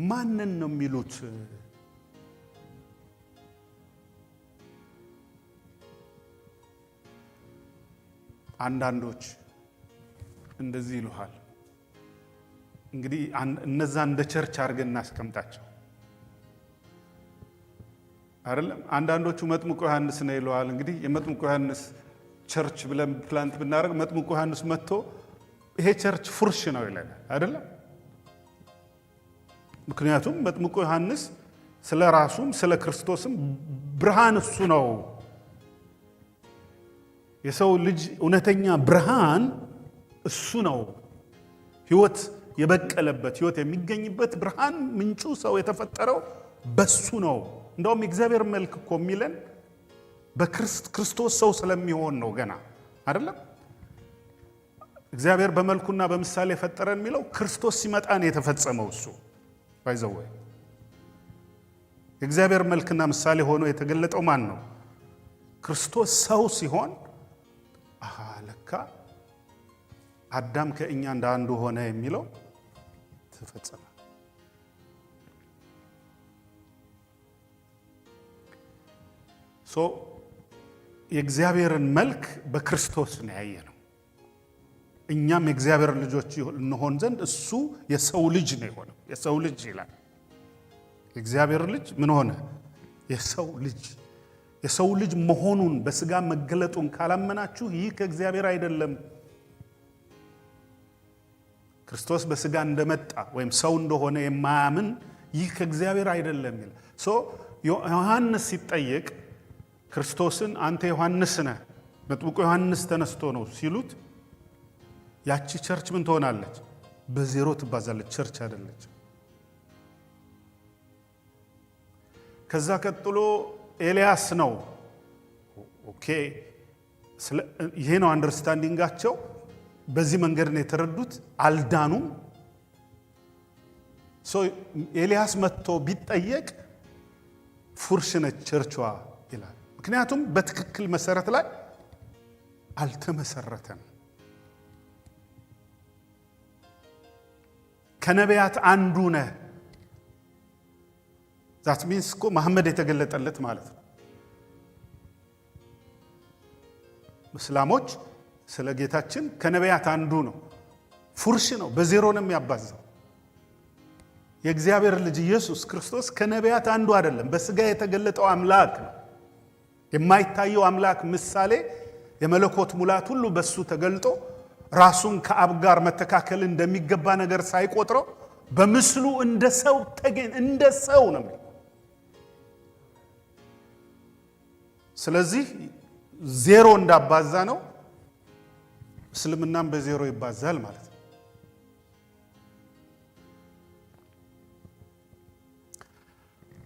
ማንን ነው የሚሉት? አንዳንዶች እንደዚህ ይሉሃል። እንግዲህ እነዛ እንደ ቸርች አድርገን እናስቀምጣቸው አይደለም። አንዳንዶቹ መጥምቁ ዮሐንስ ነው ይለዋል። እንግዲህ የመጥምቁ ዮሐንስ ቸርች ብለን ፕላንት ብናደርግ መጥምቁ ዮሐንስ መጥቶ ይሄ ቸርች ፉርሽ ነው ይለናል አይደለም። ምክንያቱም መጥምቁ ዮሐንስ ስለ ራሱም ስለ ክርስቶስም ብርሃን እሱ ነው። የሰው ልጅ እውነተኛ ብርሃን እሱ ነው። ሕይወት የበቀለበት ሕይወት የሚገኝበት ብርሃን ምንጩ ሰው የተፈጠረው በሱ ነው። እንደውም የእግዚአብሔር መልክ እኮ የሚለን በክርስቶስ ሰው ስለሚሆን ነው። ገና አይደለም። እግዚአብሔር በመልኩና በምሳሌ የፈጠረን የሚለው ክርስቶስ ሲመጣ ነው የተፈጸመው። እሱ ባይዘው የእግዚአብሔር መልክና ምሳሌ ሆኖ የተገለጠው ማን ነው? ክርስቶስ ሰው ሲሆን ለካ አዳም ከእኛ እንደ አንዱ ሆነ የሚለው ተፈጸመ። የእግዚአብሔርን መልክ በክርስቶስ ነው ያየነው። እኛም የእግዚአብሔር ልጆች እንሆን ዘንድ እሱ የሰው ልጅ ነው የሆነው። የሰው ልጅ ይላል። የእግዚአብሔር ልጅ ምን ሆነ? የሰው ልጅ። የሰው ልጅ መሆኑን በስጋ መገለጡን ካላመናችሁ ይህ ከእግዚአብሔር አይደለም። ክርስቶስ በስጋ እንደመጣ ወይም ሰው እንደሆነ የማያምን ይህ ከእግዚአብሔር አይደለም ይላል። ዮሐንስ ሲጠየቅ ክርስቶስን አንተ ዮሐንስ ነህ፣ መጥምቁ ዮሐንስ ተነስቶ ነው ሲሉት ያቺ ቸርች ምን ትሆናለች? በዜሮ ትባዛለች። ቸርች አይደለች። ከዛ ቀጥሎ ኤልያስ ነው። ኦኬ፣ ይሄ ነው አንደርስታንዲንጋቸው። በዚህ መንገድ ነው የተረዱት። አልዳኑም። ኤልያስ መጥቶ ቢጠየቅ ፉርሽ ነች ቸርቿ ይላል። ምክንያቱም በትክክል መሰረት ላይ አልተመሰረተም። ከነቢያት አንዱ ነህ። ዛት ሚንስ እኮ መሐመድ የተገለጠለት ማለት ነው። እስላሞች ስለ ጌታችን ከነቢያት አንዱ ነው። ፉርሽ ነው፣ በዜሮ ነው የሚያባዛው። የእግዚአብሔር ልጅ ኢየሱስ ክርስቶስ ከነቢያት አንዱ አይደለም፣ በስጋ የተገለጠው አምላክ ነው። የማይታየው አምላክ ምሳሌ የመለኮት ሙላት ሁሉ በሱ ተገልጦ ራሱን ከአብ ጋር መተካከል እንደሚገባ ነገር ሳይቆጥረው በምስሉ እንደ ሰው ተገኝ እንደ ሰው ነው። ስለዚህ ዜሮ እንዳባዛ ነው እስልምናም በዜሮ ይባዛል ማለት ነው።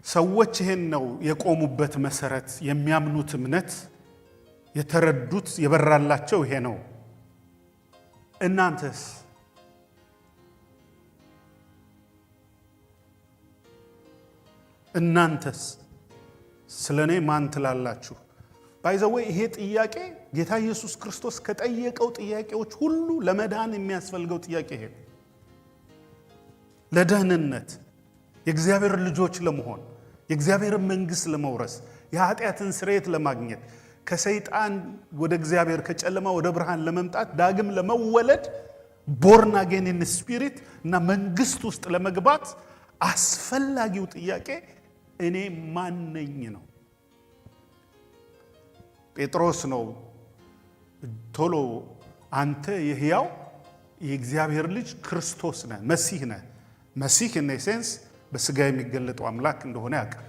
ሰዎች ይሄን ነው የቆሙበት መሰረት፣ የሚያምኑት እምነት፣ የተረዱት የበራላቸው ይሄ ነው። እናንተስ? እናንተስ ስለኔ ማን ትላላችሁ? ባይዘወይ ይሄ ጥያቄ ጌታ ኢየሱስ ክርስቶስ ከጠየቀው ጥያቄዎች ሁሉ ለመዳን የሚያስፈልገው ጥያቄ ይሄ ነው። ለደህንነት፣ የእግዚአብሔር ልጆች ለመሆን፣ የእግዚአብሔር መንግሥት ለመውረስ፣ የኃጢአትን ስርየት ለማግኘት፣ ከሰይጣን ወደ እግዚአብሔር ከጨለማ ወደ ብርሃን ለመምጣት፣ ዳግም ለመወለድ፣ ቦርን አጌን ኢን ስፒሪት እና መንግሥት ውስጥ ለመግባት አስፈላጊው ጥያቄ እኔ ማን ነኝ ነው። ጴጥሮስ ነው ቶሎ አንተ የሕያው የእግዚአብሔር ልጅ ክርስቶስ ነህ፣ መሲህ ነህ። መሲህ ኢን ሴንስ በስጋ የሚገለጠው አምላክ እንደሆነ ያውቃል።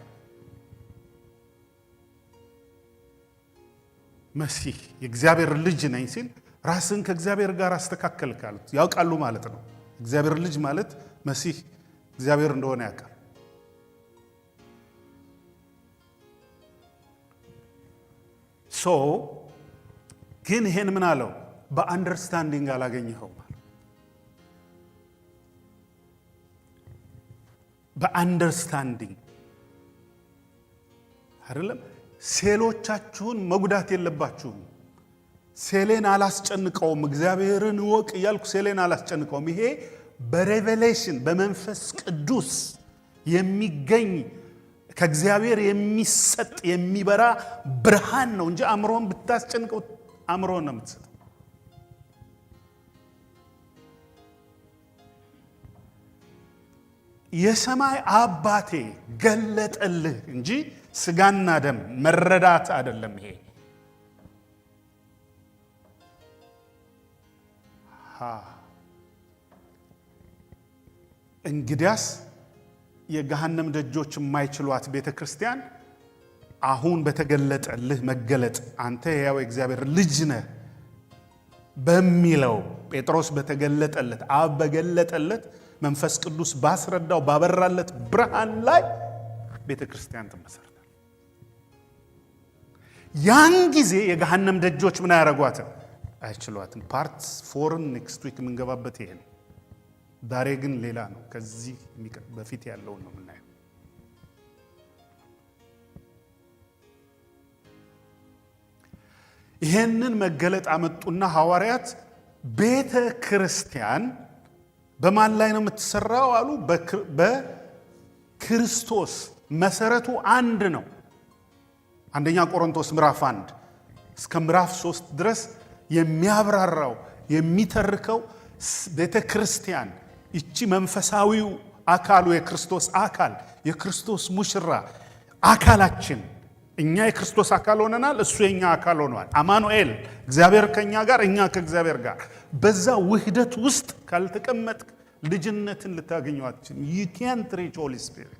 መሲህ የእግዚአብሔር ልጅ ነኝ ሲል ራስን ከእግዚአብሔር ጋር አስተካከል ካሉት ያውቃሉ ማለት ነው። እግዚአብሔር ልጅ ማለት መሲህ እግዚአብሔር እንደሆነ ያውቃል። ግን ይሄን ምን አለው? በአንደርስታንዲንግ አላገኘኸው ማለት በአንደርስታንዲንግ አይደለም። ሴሎቻችሁን መጉዳት የለባችሁም። ሴሌን አላስጨንቀውም፣ እግዚአብሔርን እወቅ እያልኩ ሴሌን አላስጨንቀውም። ይሄ በሬቬሌሽን በመንፈስ ቅዱስ የሚገኝ ከእግዚአብሔር የሚሰጥ የሚበራ ብርሃን ነው እንጂ አእምሮን ብታስጨንቀው አእምሮን ነው የምትሰጠው። የሰማይ አባቴ ገለጠልህ እንጂ ስጋና ደም መረዳት አይደለም። ይሄ እንግዲያስ የገሃነም ደጆች የማይችሏት ቤተ ክርስቲያን አሁን በተገለጠልህ መገለጥ አንተ ሕያው የእግዚአብሔር ልጅ ነህ በሚለው ጴጥሮስ በተገለጠለት አብ በገለጠለት መንፈስ ቅዱስ ባስረዳው ባበራለት ብርሃን ላይ ቤተ ክርስቲያን ትመሰርታል። ያን ጊዜ የገሃነም ደጆች ምን አያረጓትም? አይችሏትም። ፓርት 4 ኔክስት ዊክ የምንገባበት ይሄ ነው። ዛሬ ግን ሌላ ነው። ከዚህ በፊት ያለውን ነው የምናየው። ይሄንን መገለጥ አመጡና ሐዋርያት ቤተ ክርስቲያን በማን ላይ ነው የምትሰራው አሉ? በክርስቶስ። መሰረቱ አንድ ነው። አንደኛ ቆሮንቶስ ምዕራፍ 1 እስከ ምዕራፍ 3 ድረስ የሚያብራራው የሚተርከው ቤተክርስቲያን እቺ መንፈሳዊው አካሉ የክርስቶስ አካል የክርስቶስ ሙሽራ አካላችን እኛ የክርስቶስ አካል ሆነናል እሱ የኛ አካል ሆኗል አማኑኤል እግዚአብሔር ከኛ ጋር እኛ ከእግዚአብሔር ጋር በዛ ውህደት ውስጥ ካልተቀመጥ ልጅነትን ልታገኙ አትችልም you can't reach Holy Spirit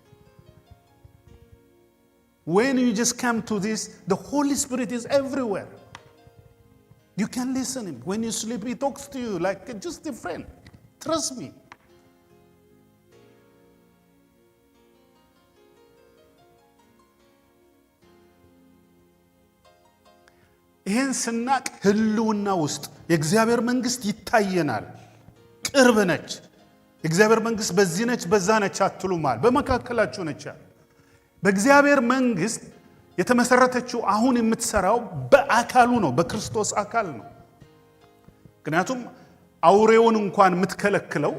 when you just come to this the Holy Spirit is everywhere you can listen him when you sleep he talks to you like just a friend trust me ይሄን ስናቅ ህልውና ውስጥ የእግዚአብሔር መንግስት ይታየናል ቅርብ ነች የእግዚአብሔር መንግስት በዚህ ነች በዛ ነች አትሉማል በመካከላችሁ ነች በእግዚአብሔር መንግስት የተመሰረተችው አሁን የምትሰራው በአካሉ ነው በክርስቶስ አካል ነው ምክንያቱም አውሬውን እንኳን የምትከለክለው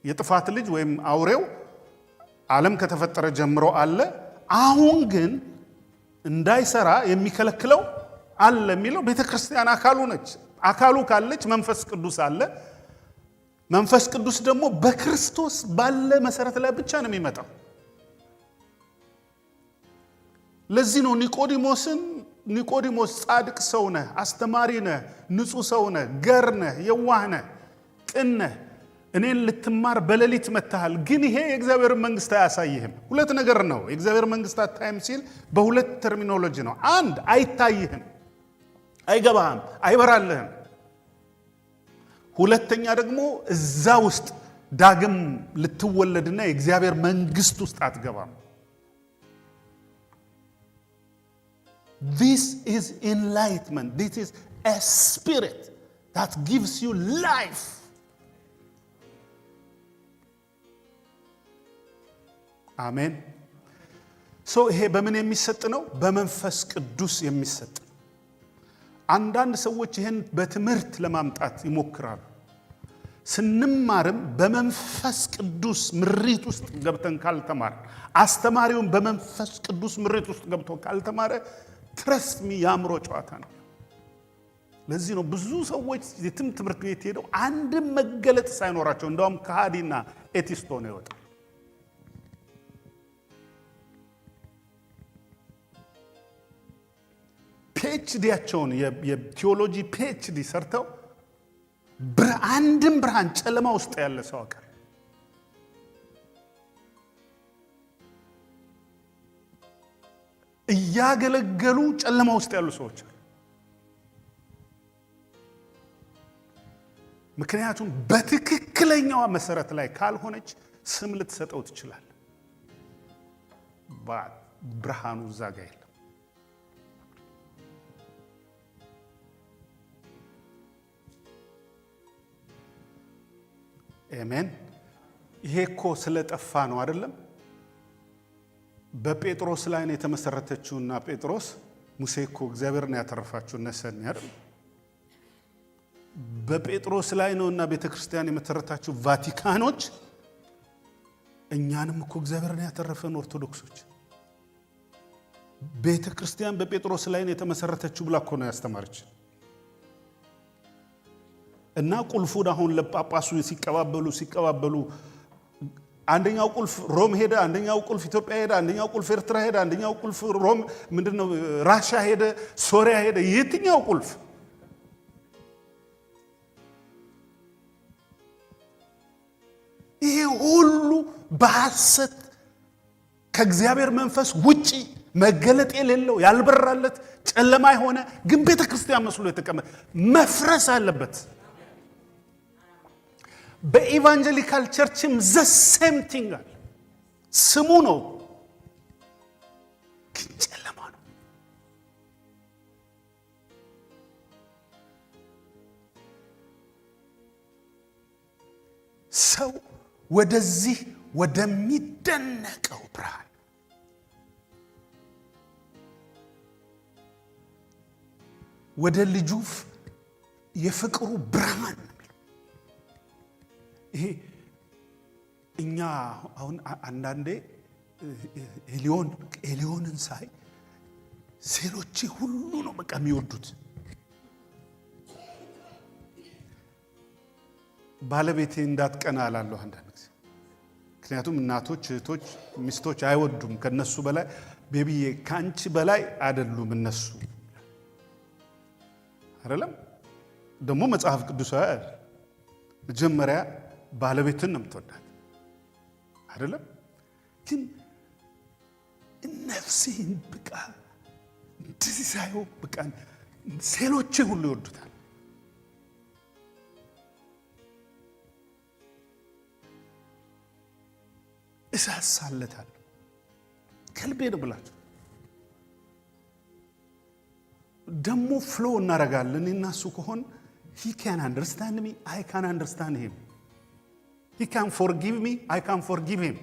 የጥፋት ልጅ ወይም አውሬው ዓለም ከተፈጠረ ጀምሮ አለ አሁን ግን እንዳይሰራ የሚከለክለው አለ የሚለው ቤተክርስቲያን አካሉ ነች አካሉ ካለች መንፈስ ቅዱስ አለ መንፈስ ቅዱስ ደግሞ በክርስቶስ ባለ መሰረት ላይ ብቻ ነው የሚመጣው ለዚህ ነው ኒቆዲሞስ ጻድቅ ሰው ነህ አስተማሪ ነህ ንጹህ ሰው ነህ ገር ነህ የዋህ ነህ ቅን ነህ እኔን ልትማር በሌሊት መተሃል ግን ይሄ የእግዚአብሔር መንግስት አያሳይህም ሁለት ነገር ነው የእግዚአብሔር መንግስት አታይም ሲል በሁለት ተርሚኖሎጂ ነው አንድ አይታይህም አይገባህም አይበራልህም ሁለተኛ ደግሞ እዛ ውስጥ ዳግም ልትወለድና የእግዚአብሔር መንግስት ውስጥ አትገባም This is enlightenment. This is a spirit that gives you life. Amen. So ይሄ በምን የሚሰጥ ነው በመንፈስ ቅዱስ የሚሰጥ አንዳንድ ሰዎች ይሄን በትምህርት ለማምጣት ይሞክራሉ ስንማርም በመንፈስ ቅዱስ ምሪት ውስጥ ገብተን ካልተማር አስተማሪውን በመንፈስ ቅዱስ ምሪት ውስጥ ገብቶ ካልተማረ trust me ያምሮ ጨዋታ ነው ለዚህ ነው ብዙ ሰዎች የትም ትምህርት ቤት ሄደው አንድም መገለጥ ሳይኖራቸው እንደውም ከሃዲና ኤቲስት ሆነው ይወጣል ፒኤችዲያቸውን የቲዮሎጂ ፒኤችዲ ሰርተው አንድም ብርሃን ጨለማ ውስጥ ያለ ሰው አቀር እያገለገሉ ጨለማ ውስጥ ያሉ ሰዎች ምክንያቱም በትክክለኛው መሰረት ላይ ካልሆነች ስም ልትሰጠው ትችላል ብርሃኑ ዛጋ የለም አሜን ይሄ እኮ ስለጠፋ ነው አይደለም በጴጥሮስ ላይ ነው የተመሰረተችውና ጴጥሮስ ሙሴ እኮ እግዚአብሔርን ያተረፋችሁ ነሰን አይደል በጴጥሮስ ላይ ነውና ቤተክርስቲያን የመሰረታችሁ ቫቲካኖች እኛንም እኮ እግዚአብሔርን ያተረፈን ኦርቶዶክሶች ቤተክርስቲያን በጴጥሮስ ላይ ነው የተመሰረተችው ብላ እኮ ነው ያስተማረች እና ቁልፉን አሁን ለጳጳሱ ሲቀባበሉ አንደኛው ቁልፍ ሮም ሄደ አንደኛው ቁልፍ ኢትዮጵያ ሄደ አንደኛው ቁልፍ ኤርትራ ሄደ አንደኛው ቁልፍ ሮም ምንድነው ራሻ ሄደ ሶሪያ ሄደ የትኛው ቁልፍ ይሄ ሁሉ በሐሰት ከእግዚአብሔር መንፈስ ውጪ መገለጥ የሌለው ያልበራለት ጨለማ የሆነ ግን ቤተክርስቲያን መስሎ የተቀመጠ መፍረስ አለበት በኢቫንጀሊካል ቸርችም the same thing አለ ስሙ ነው ግን ጨለማ ነው ሰው ወደዚህ ወደሚደነቀው ብርሃን ወደ ልጁ የፍቅሩ ብርሃን ይሄ እኛ አሁን አንዳንዴ ኤሊዮንን ሳይ ሴሎቼ ሁሉ ነው በቃ የሚወዱት። ባለቤቴ እንዳትቀና አላለሁ አንዳንድ ጊዜ። ምክንያቱም እናቶች፣ እህቶች፣ ሚስቶች አይወዱም ከነሱ በላይ ቤቢዬ ካንቺ በላይ አይደሉም እነሱ አይደለም። ደግሞ መጽሐፍ ቅዱሳዊ አይደል? መጀመሪያ ባለቤትን ነው የምትወዳት አይደለም? ግን ነፍሴን በቃ እንደዚህ ሳይሆን በቃ ሴሎቼ ሁሉ ይወዱታል። እሳሳለታለሁ ከልቤ ነው ብላችሁ ደግሞ ፍሎ እናረጋለን። እና እሱ ከሆን he can understand me, I can understand him. He can forgive me, I can forgive him.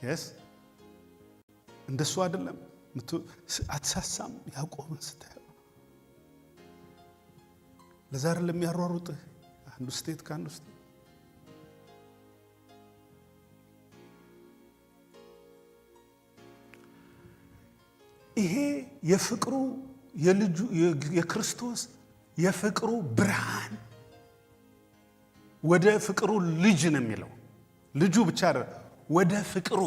yes እንደሱ አይደለም አትሳሳም። ያዕቆብን ስታየው ለዛር ለሚያሯሩጥህ አንዱ ስቴት ከአንዱ ስቴት ይሄ የፍቅሩ የልጁ የክርስቶስ የፍቅሩ ብርሃን ወደ ፍቅሩ ልጅ ነው የሚለው። ልጁ ብቻ አይደለም፣ ወደ ፍቅሩ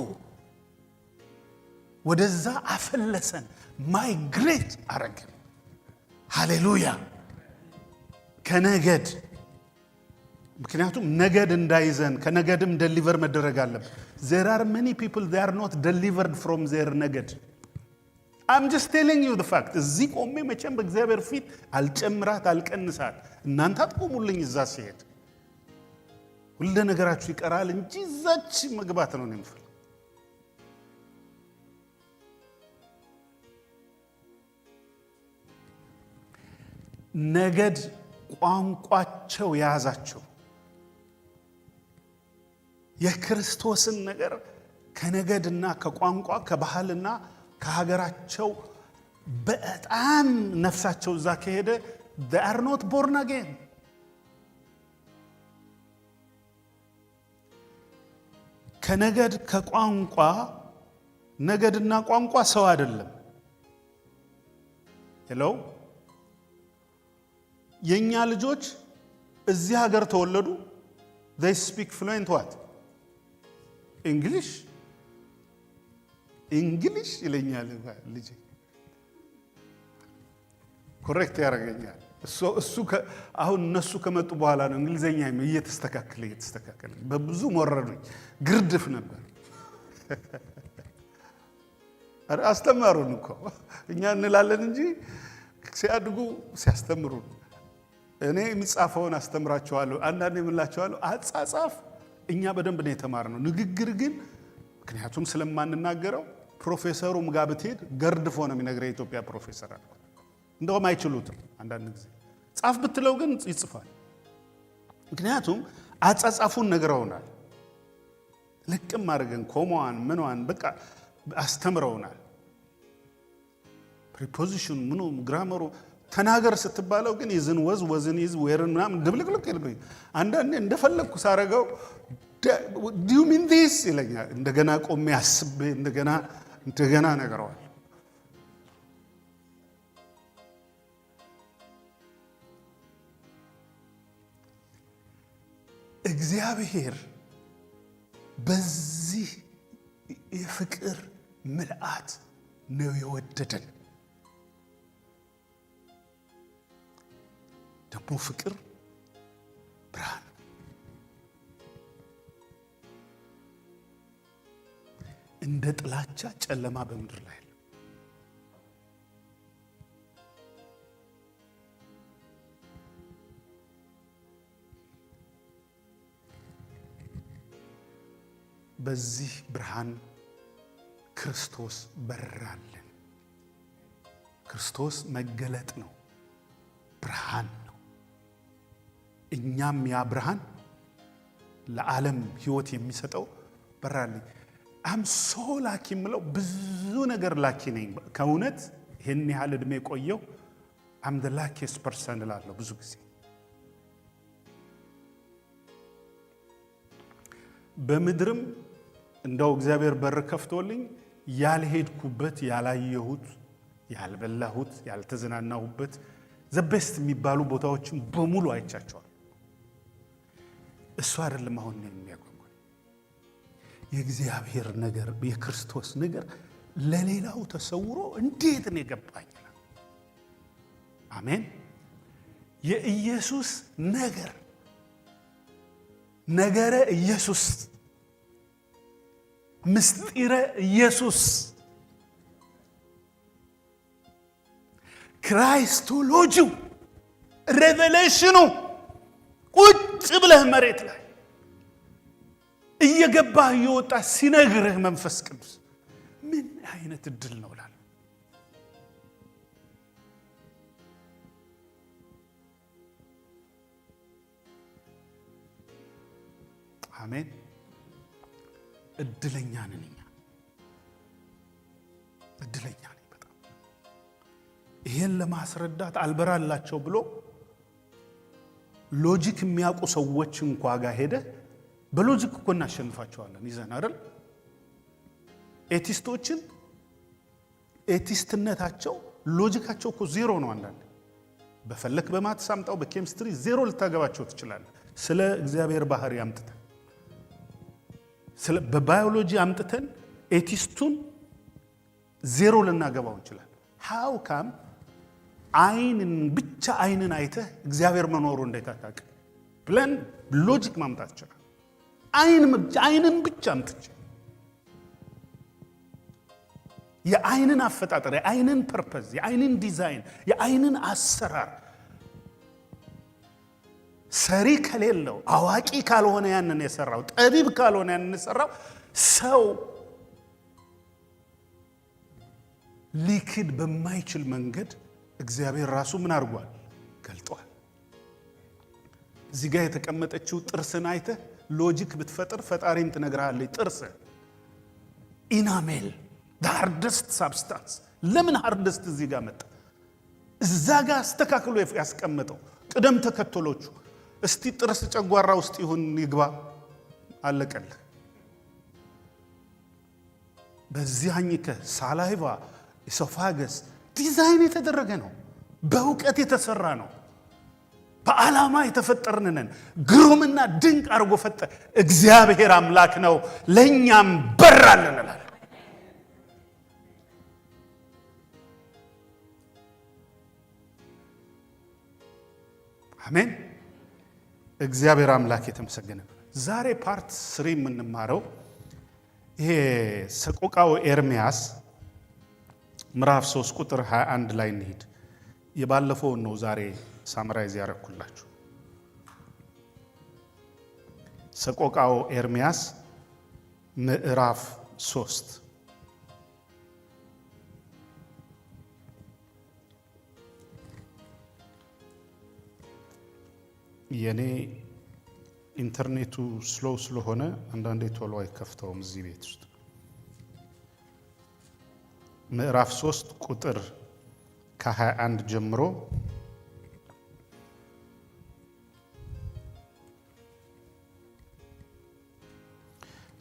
ወደዛ አፈለሰን፣ ማይግሬት አረገን። ሃሌሉያ። ከነገድ ምክንያቱም ነገድ እንዳይዘን ከነገድም ደሊቨር መደረግ አለበት። there are many people they are not delivered from their ነገድ። I'm just telling you the fact. እዚህ ቆሜ መቼም በእግዚአብሔር ፊት አልጨምራት አልቀንሳት። እናንተ አትቆሙልኝ እዛ ሲሄድ ሁሉ ነገራችሁ ይቀራል እንጂ እዛች መግባት ነው የምፈልገው። ነገድ ቋንቋቸው የያዛቸው የክርስቶስን ነገር ከነገድና ከቋንቋ ከባህልና ከሀገራቸው በጣም ነፍሳቸው እዛ ከሄደ they are not born again. ከነገድ ከቋንቋ ነገድና ቋንቋ ሰው አይደለም። ሄሎ የኛ ልጆች እዚህ ሀገር ተወለዱ። they speak fluent what English ይለኛል ልጅ ኮሬክት ያደርገኛል። እሱ አሁን እነሱ ከመጡ በኋላ ነው እንግሊዘኛ እየተስተካከለ በብዙ ሞረዱኝ። ግርድፍ ነበር። አስተማሩን እኮ እኛ እንላለን እንጂ ሲያድጉ ሲያስተምሩ እኔ የሚጻፈውን አስተምራቸዋለሁ። አንዳንዴ የምላቸዋለሁ አጻጻፍ እኛ በደንብ ነው የተማርነው። ንግግር ግን ምክንያቱም ስለማንናገረው ፕሮፌሰሩም ጋር ብትሄድ ገርድፎ ነው የሚነግረው። የኢትዮጵያ ፕሮፌሰር አለ እንደውም አይችሉትም። አንዳንድ ጊዜ ጻፍ ብትለው ግን ይጽፋል። ምክንያቱም አጻጻፉን ነግረውናል። ልቅም አድርገን ኮማዋን ምንዋን በቃ አስተምረውናል። ፕሪፖዚሽኑ ምኑ ግራመሩ ተናገር ስትባለው ግን ይዝን ወዝን ይዝ ወርን ምናምን ድብልቅልቅ ይልብኝ። አንዳንዴ እንደፈለግኩ ሳረገው do you mean this ይለኛል። እንደገና ቆሜ አስቤ እንደገና ነገረዋል። እግዚአብሔር በዚህ የፍቅር ምልአት ነው የወደደን። ደግሞ ፍቅር ብርሃን እንደ ጥላቻ ጨለማ በምድር ላይ አለ። በዚህ ብርሃን ክርስቶስ በራልን። ክርስቶስ መገለጥ ነው፣ ብርሃን ነው። እኛም ያ ብርሃን ለዓለም ሕይወት የሚሰጠው በራልኝ። አም ሶ ላኪ የምለው ብዙ ነገር ላኪ ነኝ። ከእውነት ይህን ያህል ዕድሜ ቆየው አም ደ ላኪስ ፐርሰን እላለሁ ብዙ ጊዜ። በምድርም እንደው እግዚአብሔር በር ከፍቶልኝ ያልሄድኩበት ያላየሁት ያልበላሁት ያልተዝናናሁበት ዘበስት የሚባሉ ቦታዎችን በሙሉ አይቻቸዋል። እሱ አይደለም አሁን ነው የሚያጓጓኝ። የእግዚአብሔር ነገር የክርስቶስ ነገር ለሌላው ተሰውሮ እንዴት ነው የገባኝ? አሜን። የኢየሱስ ነገረ ኢየሱስ ምስጢረ ኢየሱስ ክራይስቶሎጂው ሬቨሌሽኑ ቁጭ ብለህ መሬት ላይ እየገባህ እየወጣ ሲነግርህ መንፈስ ቅዱስ ምን አይነት እድል ነው ላል አሜን። እድለኛ ነን እኛ እድለኛ ነን በጣም። ይሄን ለማስረዳት አልበራላቸው ብሎ ሎጂክ የሚያውቁ ሰዎች እንኳን ጋር ሄደ በሎጂክ እኮ እናሸንፋቸዋለን ይዘን አይደል? ኤቲስቶችን ኤቲስትነታቸው ሎጂካቸው እኮ ዜሮ ነው። አንዳንድ በፈለክ በማትስ አምጣው በኬሚስትሪ ዜሮ ልታገባቸው ትችላለህ። ስለ እግዚአብሔር ባህሪ አምጥተን ስለ በባዮሎጂ አምጥተን ኤቲስቱን ዜሮ ልናገባው እንችላለን። ሃው ካም አይንን አይተህ እግዚአብሔር መኖሩ እንዴት አታውቅ ብለን ሎጂክ ማምጣት ይችላል። አይንን ብቻ አምጥቼ የአይንን አፈጣጠር የአይንን ፐርፐዝ የአይንን ዲዛይን የአይንን አሰራር ሰሪ ከሌለው አዋቂ ካልሆነ ያንን የሰራው ጠቢብ ካልሆነ ያንን የሰራው ሰው ሊክድ በማይችል መንገድ እግዚአብሔር ራሱ ምን አድርጓል? ገልጧል። እዚህ ጋር የተቀመጠችው ጥርስን አይተህ ሎጂክ ብትፈጥር ፈጣሪም ትነግርሃለች። ጥርስ ኢናሜል ሃርደስት ሳብስታንስ ለምን ሃርደስት እዚህ ጋር መጣ? እዛ ጋር አስተካክሎ ያስቀመጠው ቅደም ተከተሎቹ እስቲ ጥርስ ጨጓራ ውስጥ ይሁን ይግባ አለቀልህ። በዚህ አኝከ ሳላይቫ ኢሶፋገስ ዲዛይን የተደረገ ነው። በእውቀት የተሰራ ነው። በዓላማ የተፈጠርነን ግሩምና ድንቅ አድርጎ ፈጠረ። እግዚአብሔር አምላክ ነው። ለኛም በራልን እንላለን። አሜን። እግዚአብሔር አምላክ የተመሰገነ። ዛሬ ፓርት 3 የምንማረው ይሄ ሰቆቃው ኤርምያስ ምዕራፍ 3 ቁጥር 21 ላይ እንሂድ። የባለፈው ነው ዛሬ ሳምራይዝ ያረኩላችሁ። ሰቆቃው ኤርምያስ ምዕራፍ 3 የኔ ኢንተርኔቱ ስሎው ስለሆነ አንዳንዴ ቶሎ አይከፍተውም እዚህ ቤት ውስጥ። ምዕራፍ 3 ቁጥር ከ21 ጀምሮ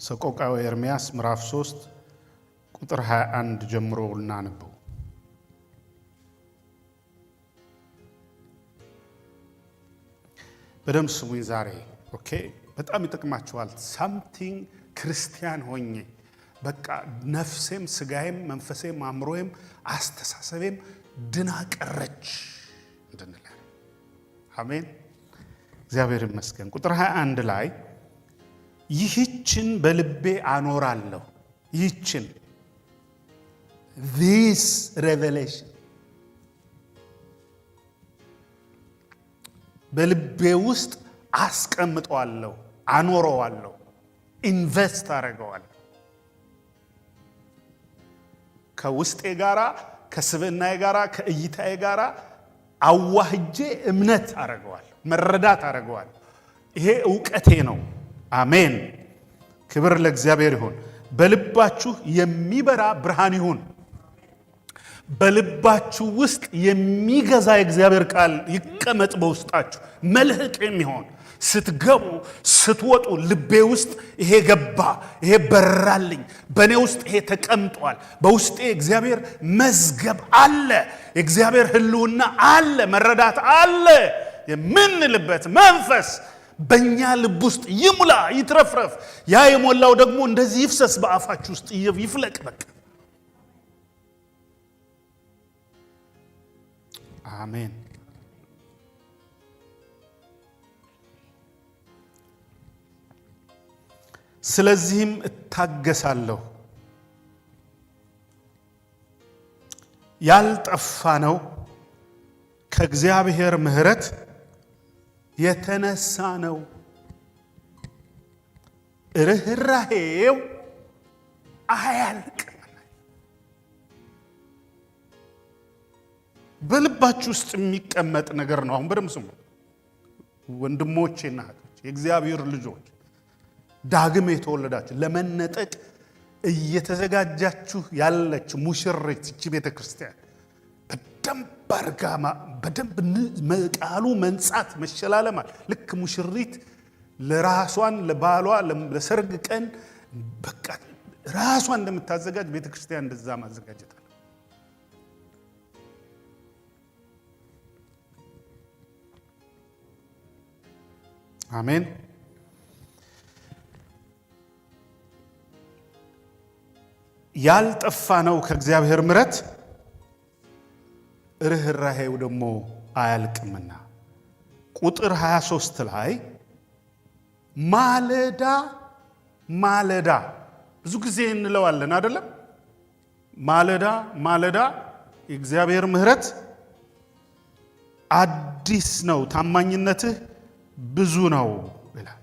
ሰቆቃወ ኤርምያስ ምዕራፍ 3 ቁጥር 21 ጀምሮ እናነበው። በደም ስሙኝ ዛሬ ኦኬ። በጣም ይጠቅማችኋል። ሳምቲንግ ክርስቲያን ሆኜ በቃ ነፍሴም ስጋዬም መንፈሴም አእምሮዬም አስተሳሰቤም ድና ቀረች እንድንል። አሜን። እግዚአብሔር ይመስገን። ቁጥር 21 ላይ ይህችን በልቤ አኖራለሁ። ይህችን this revelation በልቤ ውስጥ አስቀምጠዋለሁ፣ አኖረዋለሁ፣ ኢንቨስት አደርገዋለሁ። ከውስጤ ጋራ ከስብዕናዬ ጋራ ከእይታዬ ጋራ አዋህጄ እምነት አደርገዋለሁ፣ መረዳት አደርገዋለሁ። ይሄ ዕውቀቴ ነው። አሜን። ክብር ለእግዚአብሔር ይሁን። በልባችሁ የሚበራ ብርሃን ይሁን። በልባችሁ ውስጥ የሚገዛ የእግዚአብሔር ቃል ይቀመጥ በውስጣችሁ። መልህቅ የሚሆን ስትገቡ ስትወጡ ልቤ ውስጥ ይሄ ገባ፣ ይሄ በራልኝ፣ በእኔ ውስጥ ይሄ ተቀምጧል፣ በውስጤ እግዚአብሔር መዝገብ አለ፣ የእግዚአብሔር ህልውና አለ፣ መረዳት አለ የምንልበት መንፈስ በእኛ ልብ ውስጥ ይሙላ፣ ይትረፍረፍ። ያ የሞላው ደግሞ እንደዚህ ይፍሰስ በአፋችሁ ውስጥ ይፍለቅ። በቃ አሜን። ስለዚህም እታገሳለሁ፣ ያልጠፋ ነው ከእግዚአብሔር ምሕረት የተነሳ ነው፣ ርኅራኄው አያልቅም። በልባችሁ ውስጥ የሚቀመጥ ነገር ነው። አሁን በደምብ ስሙ ወንድሞቼና እህቶቼ፣ የእግዚአብሔር ልጆች፣ ዳግም የተወለዳችሁ ለመነጠቅ እየተዘጋጃችሁ ያለች ሙሽሪት እቺ ቤተክርስቲያን በደንብ አርጋ በደንብ ቃሉ መንጻት መሸላለማል። ልክ ሙሽሪት ለራሷን ለባሏ ለሰርግ ቀን በቃ ራሷን እንደምታዘጋጅ ቤተክርስቲያን እንደዛ ማዘጋጀት አለ። አሜን። ያልጠፋ ነው ከእግዚአብሔር ምሕረት ርኅራኄው ደግሞ አያልቅምና። ቁጥር 23 ላይ ማለዳ ማለዳ ብዙ ጊዜ እንለዋለን አይደለም? ማለዳ ማለዳ የእግዚአብሔር ምሕረት አዲስ ነው፣ ታማኝነትህ ብዙ ነው ይላል።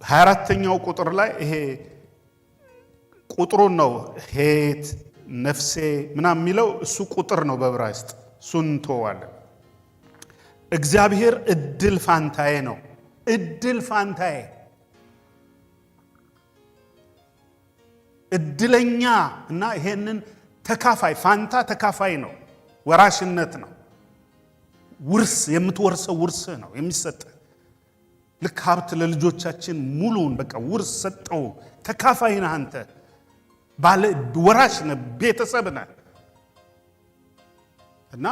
24ኛው ቁጥር ላይ ይሄ ቁጥሩን ነው ሄት ነፍሴ ምናምን የሚለው እሱ ቁጥር ነው በዕብራይስጥ። እሱን እንተዋለን። እግዚአብሔር እድል ፋንታዬ ነው። እድል ፋንታዬ፣ እድለኛ እና ይሄንን ተካፋይ፣ ፋንታ ተካፋይ ነው፣ ወራሽነት ነው፣ ውርስ የምትወርሰው ውርስ ነው የሚሰጥ። ልክ ሀብት ለልጆቻችን ሙሉን በቃ ውርስ ሰጠው። ተካፋይ ነህ አንተ፣ ባለ ወራሽ ነህ፣ ቤተሰብ ነህ እና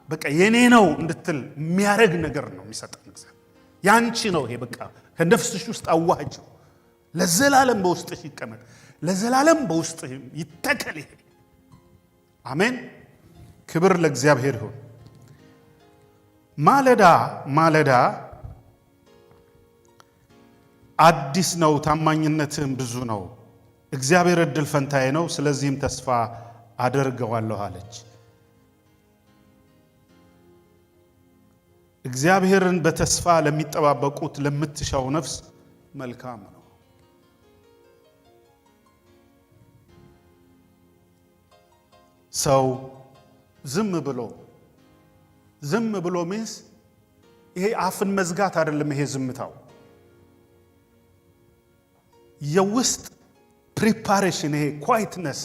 በቃ የኔ ነው እንድትል የሚያረግ ነገር ነው የሚሰጠን እግዚአብሔር። ያንቺ ነው ይሄ በቃ ከነፍስሽ ውስጥ አዋህጀው፣ ለዘላለም በውስጥሽ ይቀመጥ፣ ለዘላለም በውስጥህ ይተከል። ይሄ አሜን። ክብር ለእግዚአብሔር ይሁን። ማለዳ ማለዳ አዲስ ነው፣ ታማኝነትህም ብዙ ነው። እግዚአብሔር እድል ፈንታዬ ነው፣ ስለዚህም ተስፋ አደርገዋለሁ አለች። እግዚአብሔርን በተስፋ ለሚጠባበቁት ለምትሻው ነፍስ መልካም ነው። ሰው ዝም ብሎ ሚንስ ይሄ አፍን መዝጋት አይደለም። ይሄ ዝምታው የውስጥ ፕሪፓሬሽን፣ ይሄ ኳይትነስ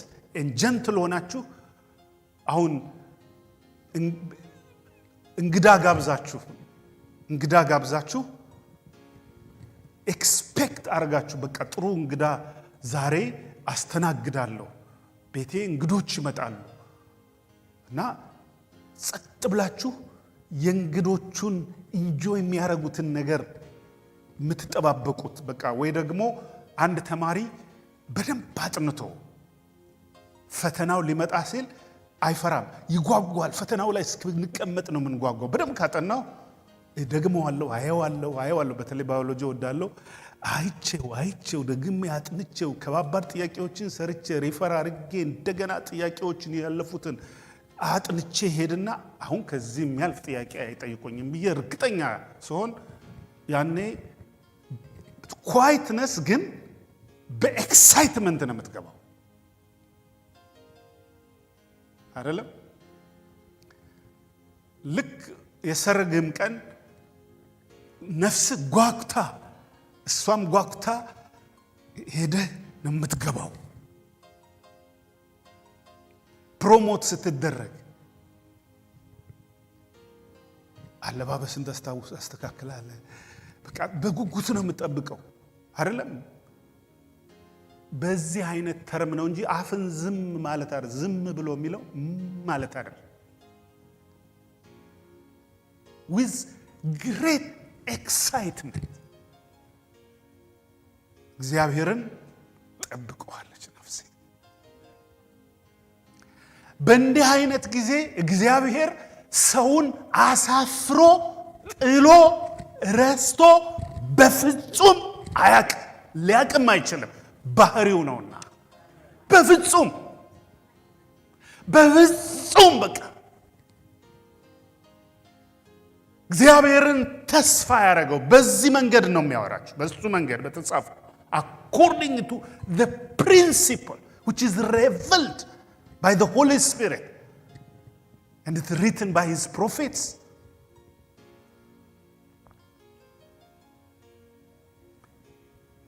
ጀንትል ሆናችሁ አሁን እንግዳ ጋብዛችሁ ኤክስፔክት አድርጋችሁ በቃ ጥሩ እንግዳ ዛሬ አስተናግዳለሁ፣ ቤቴ እንግዶች ይመጣሉ እና ጸጥ ብላችሁ የእንግዶቹን ኢንጆይ የሚያደርጉትን ነገር የምትጠባበቁት በቃ። ወይ ደግሞ አንድ ተማሪ በደንብ አጥንቶ ፈተናው ሊመጣ ሲል አይፈራም፣ ይጓጓል። ፈተናው ላይ እስክንቀመጥ ነው የምንጓጓው። በደንብ ካጠናው ደግመዋለሁ፣ አየዋለሁ። በተለይ ባዮሎጂ ወዳለሁ። አይቼው ደግሜ አጥንቼው ከባባድ ጥያቄዎችን ሰርቼ ሪፈር አድርጌ እንደገና ጥያቄዎችን ያለፉትን አጥንቼ ሄድና አሁን ከዚህ የሚያልፍ ጥያቄ አይጠይቆኝም ብዬ እርግጠኛ ሲሆን ያኔ ኳይትነስ ግን በኤክሳይትመንት ነው የምትገባው አይደለም። ልክ የሰርግም ቀን ነፍስ ጓጉታ እሷም ጓጉታ ሄደ ነው የምትገባው። ፕሮሞት ስትደረግ አለባበስን ታስተካክላለህ። በቃ በጉጉት ነው የምጠብቀው አይደለም። በዚህ አይነት ተርም ነው እንጂ አፍን ዝም ማለት አይደል። ዝም ብሎ የሚለው ማለት አይደል። with great excitement እግዚአብሔርን ጠብቀዋለች ነፍሴ። በእንዲህ አይነት ጊዜ እግዚአብሔር ሰውን አሳፍሮ ጥሎ ረስቶ በፍጹም አያውቅም፣ ሊያውቅም አይችልም። ባህሪው ነውና በፍጹም በቃ እግዚአብሔርን ተስፋ ያደረገው በዚህ መንገድ ነው የሚያወራቸው። በሱ መንገድ በተጻፈው according to the principle which is revealed by the Holy Spirit and it's written by his prophets.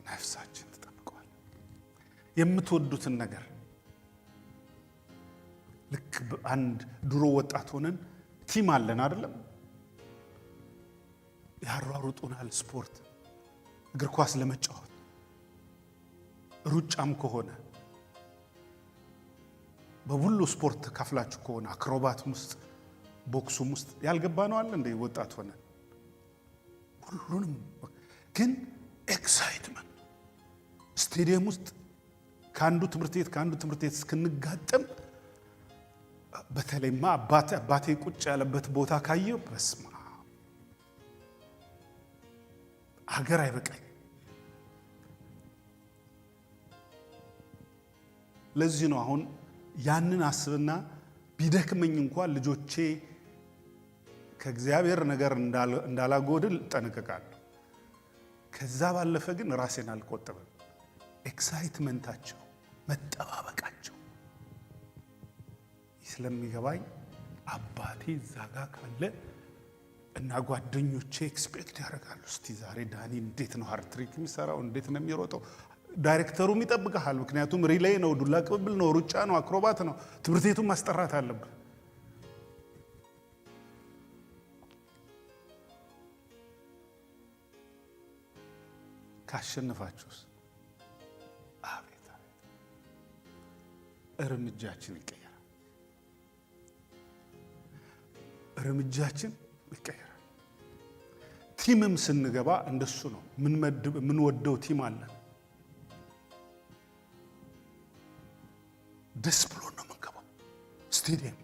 ነፍሳችን ተጠብቀዋል። የምትወዱትን ነገር ልክ አንድ ድሮ ወጣት ሆነን ቲም አለን አይደለም? ያሯሩጡናል። ስፖርት እግር ኳስ ለመጫወት ሩጫም ከሆነ በሁሉ ስፖርት ካፍላችሁ ከሆነ አክሮባትም ውስጥ ቦክሱም ውስጥ ያልገባ ነው አለ እንደ ወጣት ሆነ ሁሉንም ግን ኤክሳይትመንት ስቴዲየም ውስጥ ከአንዱ ትምህርት ቤት እስክንጋጠም በተለይማ አባቴ ቁጭ ያለበት ቦታ ካየው በስማ ሀገር አይበቃኝ። ለዚህ ነው አሁን ያንን አስብና ቢደክመኝ እንኳን ልጆቼ ከእግዚአብሔር ነገር እንዳላጎድል ጠነቀቃለሁ። ከዛ ባለፈ ግን ራሴን አልቆጠብም። ኤክሳይትመንታቸው መጠባበቃቸው ስለሚገባኝ አባቴ ዛጋ ካለ እና ጓደኞቼ ኤክስፔክት ያደርጋሉ። እስቲ ዛሬ ዳኒ እንዴት ነው ሃርድ ትሪክ የሚሰራው? እንዴት ነው የሚሮጠው? ዳይሬክተሩም ይጠብቃል። ምክንያቱም ሪሌይ ነው፣ ዱላ ቅብብል ነው፣ ሩጫ ነው፣ አክሮባት ነው። ትምህርት ቤቱን ማስጠራት አለብን። ካሸነፋችሁስ አቤት እርምጃችን ይቀየራል። እርምጃችን ይቀየራል። ቲምም ስንገባ እንደሱ ነው። ምንወደው ቲም አለ። ደስ ብሎ ነው የምንገባው ስቴዲየም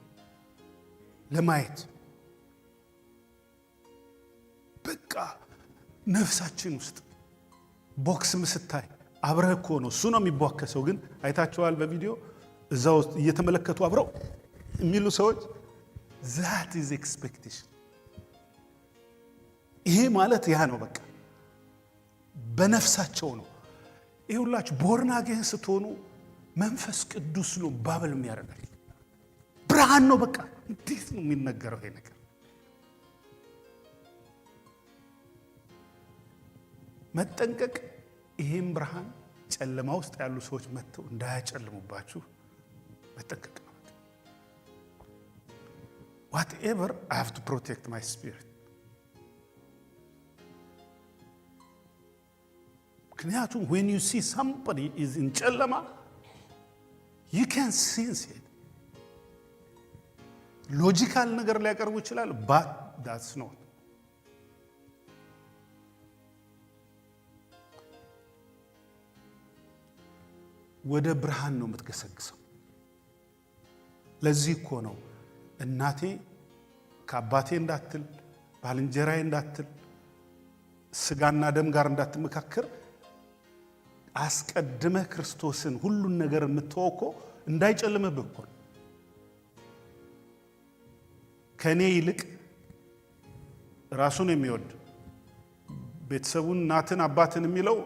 ለማየት። በቃ ነፍሳችን ውስጥ ቦክስም ስታይ አብረህ እኮ ነው እሱ ነው የሚቧከሰው። ግን አይታችኋል በቪዲዮ እዛ ውስጥ እየተመለከቱ አብረው የሚሉ ሰዎች that is expectation። ይሄ ማለት ያ ነው። በቃ በነፍሳቸው ነው። ይሄ ሁላችሁ ቦርን አጌን ስትሆኑ መንፈስ ቅዱስ ነው ባብል የሚያደርጋል። ብርሃን ነው። በቃ እንዴት ነው የሚነገረው ይሄ ነገር? መጠንቀቅ። ይሄን ብርሃን ጨለማ ውስጥ ያሉ ሰዎች መጥተው እንዳያጨልሙባችሁ መጠንቀቅ ነው። whatever I have to protect my spirit። ምክንያቱም when you see somebody is in ጨለማ you can sense it። ሎጂካል ነገር ሊያቀርቡ ይችላል but that's not። ወደ ብርሃን ነው የምትገሰግሰው። ለዚህ እኮ ነው እናቴ ከአባቴ እንዳትል፣ ባልንጀራዬ እንዳትል፣ ስጋና ደም ጋር እንዳትመካከር አስቀድመህ ክርስቶስን ሁሉን ነገር የምትወኮ እንዳይጨልምብህ እኮ። ከኔ ይልቅ ራሱን የሚወድ ቤተሰቡን እናትን አባትን የሚለው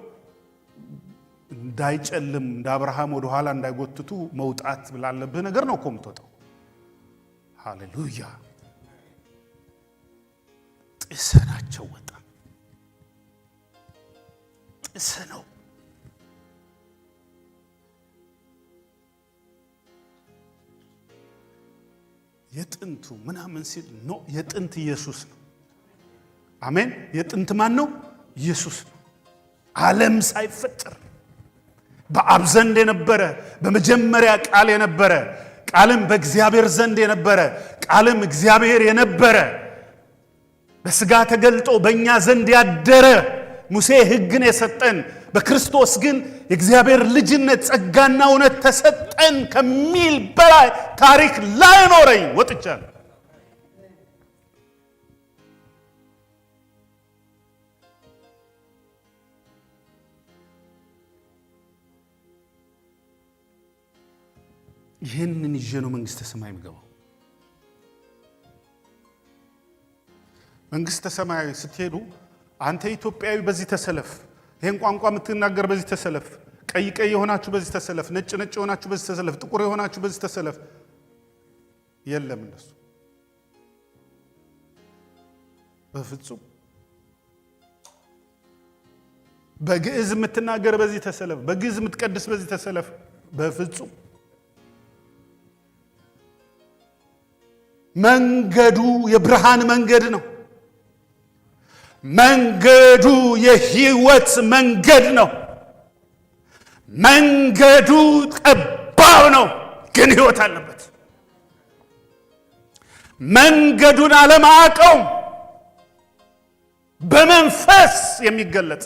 እንዳይጨልም እንደ አብርሃም ወደ ኋላ እንዳይጎትቱ መውጣት ብላለብህ ነገር ነው እኮ የምትወጣው። ሃሌሉያ። ጥሰናቸው ወጣ። ጥሰነው የጥንቱ ምናምን ሲል ኖ የጥንት ኢየሱስ ነው። አሜን። የጥንት ማን ነው? ኢየሱስ ነው። ዓለም ሳይፈጠር በአብ ዘንድ የነበረ በመጀመሪያ ቃል የነበረ ቃልም በእግዚአብሔር ዘንድ የነበረ ቃልም እግዚአብሔር የነበረ በሥጋ ተገልጦ በእኛ ዘንድ ያደረ ሙሴ ሕግን የሰጠን በክርስቶስ ግን የእግዚአብሔር ልጅነት ጸጋና እውነት ተሰጠን ከሚል በላይ ታሪክ ላይ ኖረኝ ወጥቻለሁ። ይህንን ይዤ ነው መንግሥተ ሰማይ የምገባው። መንግሥተ ሰማይ ስትሄዱ አንተ ኢትዮጵያዊ በዚህ ተሰለፍ፣ ይህን ቋንቋ የምትናገር በዚህ ተሰለፍ፣ ቀይ ቀይ የሆናችሁ በዚህ ተሰለፍ፣ ነጭ ነጭ የሆናችሁ በዚህ ተሰለፍ፣ ጥቁር የሆናችሁ በዚህ ተሰለፍ። የለም እንደሱ በፍጹም። በግዕዝ የምትናገር በዚህ ተሰለፍ፣ በግዕዝ የምትቀድስ በዚህ ተሰለፍ። በፍጹም። መንገዱ የብርሃን መንገድ ነው። መንገዱ የሕይወት መንገድ ነው። መንገዱ ጠባብ ነው፣ ግን ሕይወት አለበት። መንገዱን አለማቀው በመንፈስ የሚገለጥ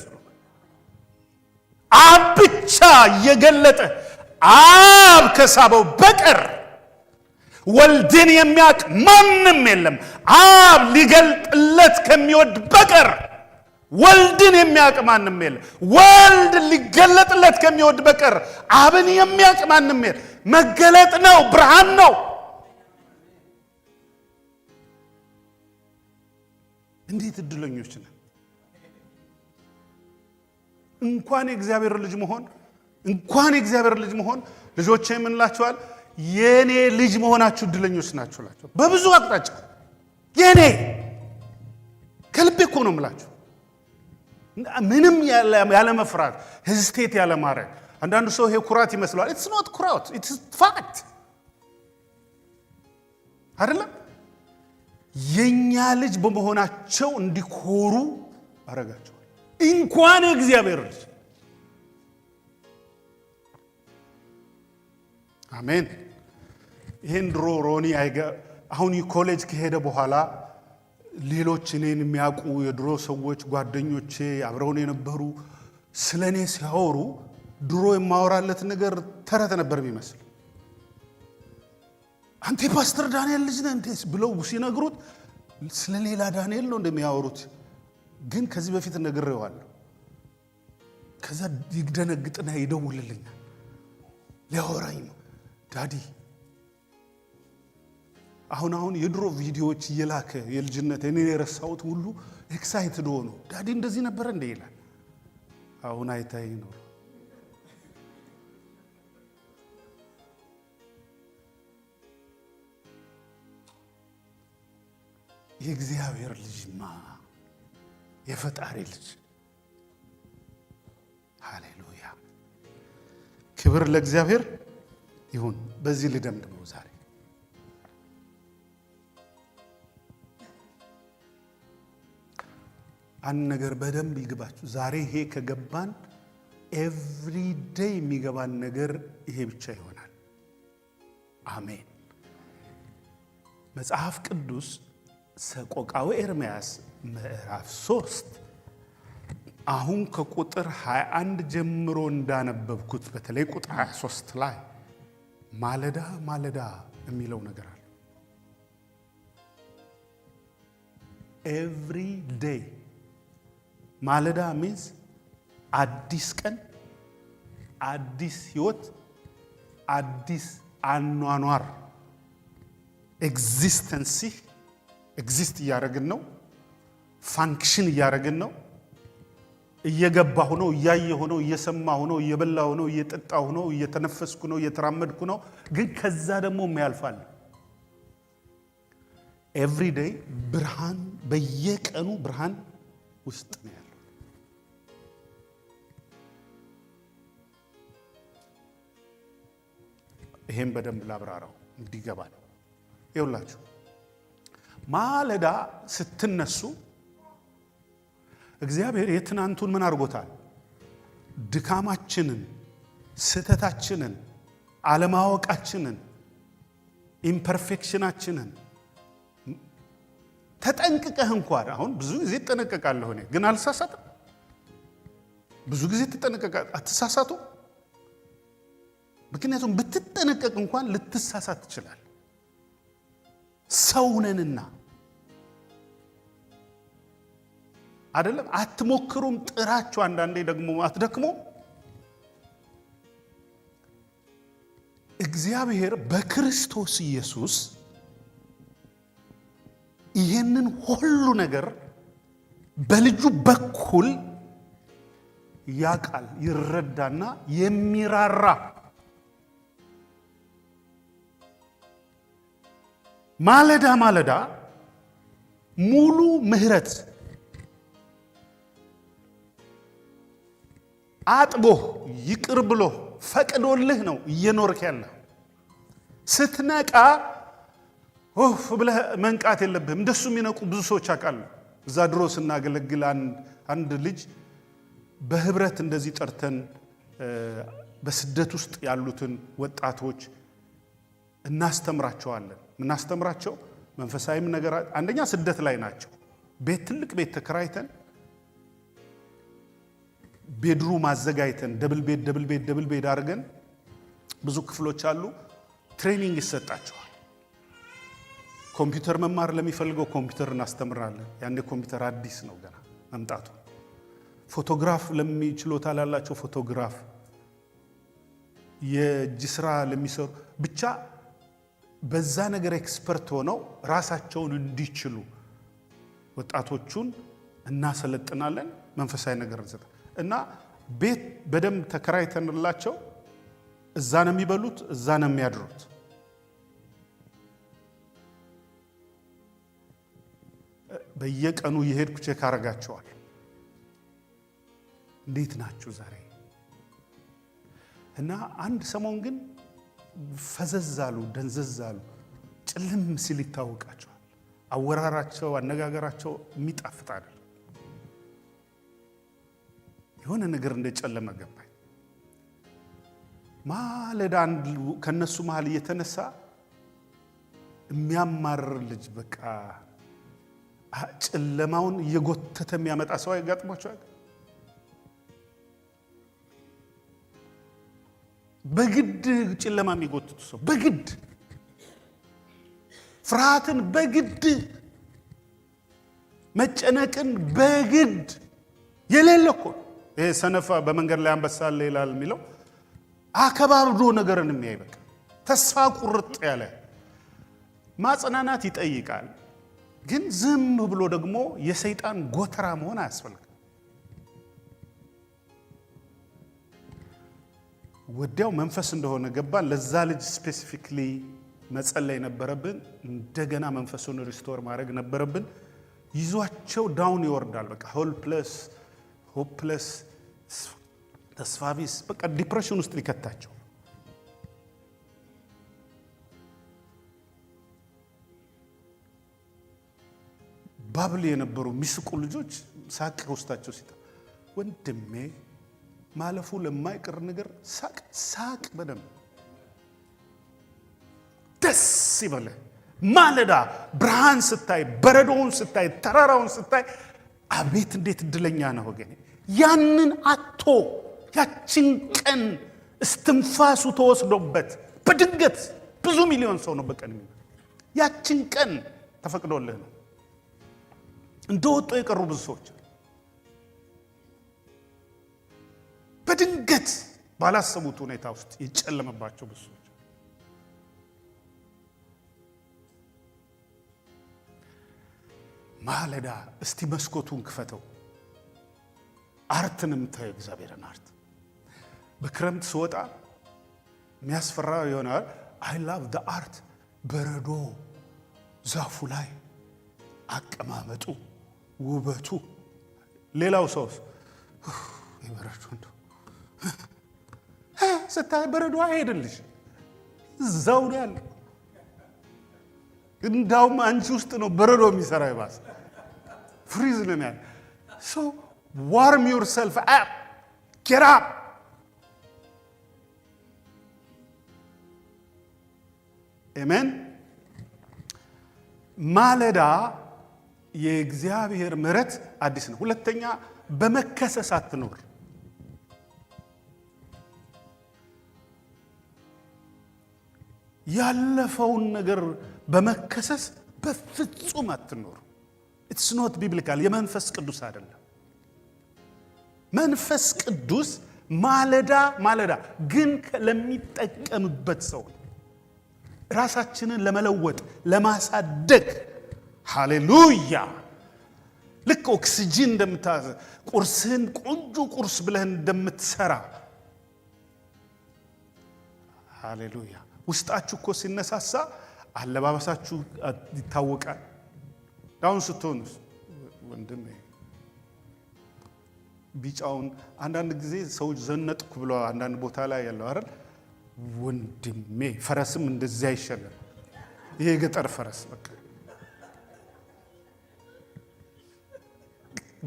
አብ ብቻ እየገለጠ አብ ከሳበው በቀር ወልድን የሚያውቅ ማንም የለም። አብ ሊገልጥለት ከሚወድ በቀር ወልድን የሚያውቅ ማንም የለም። ወልድ ሊገለጥለት ከሚወድ በቀር አብን የሚያውቅ ማንም የለም። መገለጥ ነው፣ ብርሃን ነው። እንዴት እድለኞች ነን! እንኳን የእግዚአብሔር ልጅ መሆን ልጆቼ የምንላቸዋል የኔ ልጅ መሆናችሁ እድለኞች ናችሁ ላችሁ በብዙ አቅጣጫ። የኔ ከልቤ እኮ ነው የምላችሁ። ምንም ያለ መፍራት ሄዚቴት ያለ ማድረግ። አንዳንዱ ሰው ይሄ ኩራት ይመስለዋል። ኢትስ ኖት ኩራት፣ ኢትስ ፋክት አይደለም። የኛ ልጅ በመሆናቸው እንዲኮሩ አረጋቸዋል። እንኳን የእግዚአብሔር ልጅ። አሜን። ይሄን ድሮ ሮኒ አሁን ኮሌጅ ከሄደ በኋላ ሌሎች እኔን የሚያውቁ የድሮ ሰዎች ጓደኞቼ አብረውን የነበሩ ስለኔ ሲያወሩ ድሮ የማወራለት ነገር ተረት ነበር የሚመስል። አንተ ፓስተር ዳንኤል ልጅ ነህ እንዴ ብለው ሲነግሩት ስለ ሌላ ዳንኤል ነው እንደሚያወሩት። ግን ከዚህ በፊት ነግሬዋለሁ። ከዛ ይደነግጥና ይደውልልኛል ሊያወራኝ ነው። ዳዲ አሁን የድሮ ቪዲዮዎች እየላከ የልጅነት እኔ የረሳሁት ሁሉ ኤክሳይትድ ሆኖ ዳዲ እንደዚህ ነበር እንደ ይላል። አሁን አይታይ ነው። የእግዚአብሔር ልጅማ የፈጣሪ ልጅ። ሃሌሉያ! ክብር ለእግዚአብሔር ይሁን። በዚህ ልደምድመው ዛሬ አንድ ነገር በደንብ ይግባችሁ። ዛሬ ይሄ ከገባን ኤቭሪ ዴይ የሚገባን ነገር ይሄ ብቻ ይሆናል። አሜን። መጽሐፍ ቅዱስ ሰቆቃወ ኤርምያስ ምዕራፍ 3 አሁን ከቁጥር 21 ጀምሮ እንዳነበብኩት በተለይ ቁጥር 23 ላይ ማለዳ ማለዳ የሚለው ነገር አለ። ኤቭሪ ዴይ ማለዳ ሚንስ አዲስ ቀን፣ አዲስ ህይወት፣ አዲስ አኗኗር። ኤግዚስት እያደረግን ነው። ፋንክሽን እያደረግን ነው። እየገባሁ ነው፣ እያየሁ ነው፣ እየሰማሁ ነው፣ እየበላሁ ነው፣ እየጠጣሁ ነው፣ እየተነፈስኩ ነው፣ እየተራመድኩ ነው። ግን ከዛ ደግሞ የሚያልፋል። ኤቭሪ ዴይ ብርሃን፣ በየቀኑ ብርሃን ውስጥ ነው ያለው። ይሄን በደንብ ላብራራው እንዲገባል። ይውላችሁ ማለዳ ስትነሱ እግዚአብሔር የትናንቱን ምን አድርጎታል? ድካማችንን፣ ስተታችንን፣ አለማወቃችንን፣ ኢምፐርፌክሽናችንን ተጠንቅቀህ እንኳን አሁን ብዙ ጊዜ ተጠነቀቃለሁ እኔ ግን አልሳሳትም። ብዙ ጊዜ አትሳሳቱ። ምክንያቱም ብትጠነቀቅ እንኳን ልትሳሳት ትችላል። ሰውነንና አይደለም አትሞክሩም ጥራችሁ አንዳንዴ ደግሞ አትደክሙ። እግዚአብሔር በክርስቶስ ኢየሱስ ይሄንን ሁሉ ነገር በልጁ በኩል ያቃል ይረዳና የሚራራ ማለዳ ማለዳ ሙሉ ምህረት አጥቦ ይቅር ብሎ ፈቅዶልህ ነው እየኖርክ ያለ። ስትነቃ ኦፍ ብለህ መንቃት የለብህም። እንደሱ የሚነቁ ብዙ ሰዎች አውቃሉ። እዛ ድሮ ስናገለግል አንድ ልጅ በህብረት እንደዚህ ጠርተን በስደት ውስጥ ያሉትን ወጣቶች እናስተምራቸዋለን። ምናስተምራቸው መንፈሳዊም ነገር አንደኛ ስደት ላይ ናቸው። ትልቅ ቤት ተከራይተን ቤድሩም አዘጋጅተን ደብል ቤድ አድርገን ብዙ ክፍሎች አሉ። ትሬኒንግ ይሰጣቸዋል። ኮምፒውተር መማር ለሚፈልገው ኮምፒውተር እናስተምራለን። ያኔ ኮምፒውተር አዲስ ነው ገና መምጣቱ። ፎቶግራፍ ለሚችሎታ ላላቸው ፎቶግራፍ፣ የእጅ ስራ ለሚሰሩ ብቻ በዛ ነገር ኤክስፐርት ሆነው ራሳቸውን እንዲችሉ ወጣቶቹን እናሰለጥናለን። መንፈሳዊ ነገር እንሰጣለን እና ቤት በደንብ ተከራይተንላቸው እዛ ነው የሚበሉት፣ እዛ ነው የሚያድሩት። በየቀኑ የሄድኩ ቼክ አረጋቸዋል። እንዴት ናችሁ ዛሬ? እና አንድ ሰሞን ግን ፈዘዛሉ፣ ደንዘዛሉ፣ ጭልም ሲል ይታወቃቸዋል። አወራራቸው፣ አነጋገራቸው የሚጣፍጥ አይደለም። የሆነ ነገር እንደጨለመ ገባኝ። ማለዳ ከነሱ መሃል እየተነሳ የሚያማርር ልጅ በቃ ጨለማውን እየጎተተ የሚያመጣ ሰው አይጋጥሟቸዋል? በግድ ጨለማ የሚጎትቱ ሰው በግድ ፍርሃትን በግድ መጨነቅን በግድ የሌለ እኮ ይሄ ሰነፋ በመንገድ ላይ አንበሳ አለ ይላል የሚለው አከባብዶ ነገርን የሚያይ በቃ ተስፋ ቁርጥ ያለ ማጽናናት ይጠይቃል። ግን ዝም ብሎ ደግሞ የሰይጣን ጎተራ መሆን አያስፈልግም። ወዲያው መንፈስ እንደሆነ ገባን። ለዛ ልጅ ስፔሲፊክሊ መጸለይ ነበረብን። እንደገና መንፈሱን ሪስቶር ማድረግ ነበረብን። ይዟቸው ዳውን ይወርዳል። በቃ ሆፕለስ ተስፋ ቢስ በቃ ዲፕሬሽን ውስጥ ሊከታቸው። ባብል የነበሩ የሚስቁ ልጆች ሳቅ ውስጣቸው ሲታ ወንድሜ ማለፉ ለማይቀር ነገር ሳቅ በደንብ ደስ ይበለ። ማለዳ ብርሃን ስታይ፣ በረዶውን ስታይ፣ ተራራውን ስታይ አቤት እንዴት እድለኛ ነው ወገኔ። ያንን አቶ ያችን ቀን እስትንፋሱ ተወስዶበት በድንገት ብዙ ሚሊዮን ሰው ነው በቀን ያችን ቀን ተፈቅዶልህ ነው እንደወጡ የቀሩ ብዙ ሰዎች በድንገት ባላሰቡት ሁኔታ ውስጥ ይጨለመባቸው ብዙ ሰዎች። ማለዳ እስቲ መስኮቱን ክፈተው። አርትንም ታዩ እግዚአብሔርን አርት በክረምት ስወጣ የሚያስፈራ ይሆናል። አይ ላቭ ዘ አርት በረዶ ዛፉ ላይ አቀማመጡ ውበቱ። ሌላው ሰውስ ይበረዱ እንደው ስታይ በረዶ አይሄድልሽ እዛው ነው ያለው። እንዳውም አንቺ ውስጥ ነው በረዶ የሚሰራ ይባስ ፍሪዝ ነው የሚያል so warm yourself up get up amen ማለዳ የእግዚአብሔር ምሕረት አዲስ ነው ሁለተኛ በመከሰስ አትኖር ያለፈውን ነገር በመከሰስ በፍጹም አትኖር it's not biblical የመንፈስ ቅዱስ አይደለም መንፈስ ቅዱስ ማለዳ ግን ለሚጠቀምበት ሰው ራሳችንን ለመለወጥ ለማሳደግ ሃሌሉያ ልክ ኦክሲጅን እንደምታዘ ቁርስን ቆንጆ ቁርስ ብለህ እንደምትሰራ ሃሌሉያ ውስጣችሁ እኮ ሲነሳሳ አለባበሳችሁ ይታወቃል ዳውን ስትሆኑ ወንድሜ ቢጫውን አንዳንድ ጊዜ ሰዎች ዘነጥኩ ብሎ አንዳንድ ቦታ ላይ ያለው አይደል ወንድሜ ፈረስም እንደዚያ ይሸለም ይሄ ገጠር ፈረስ በቃ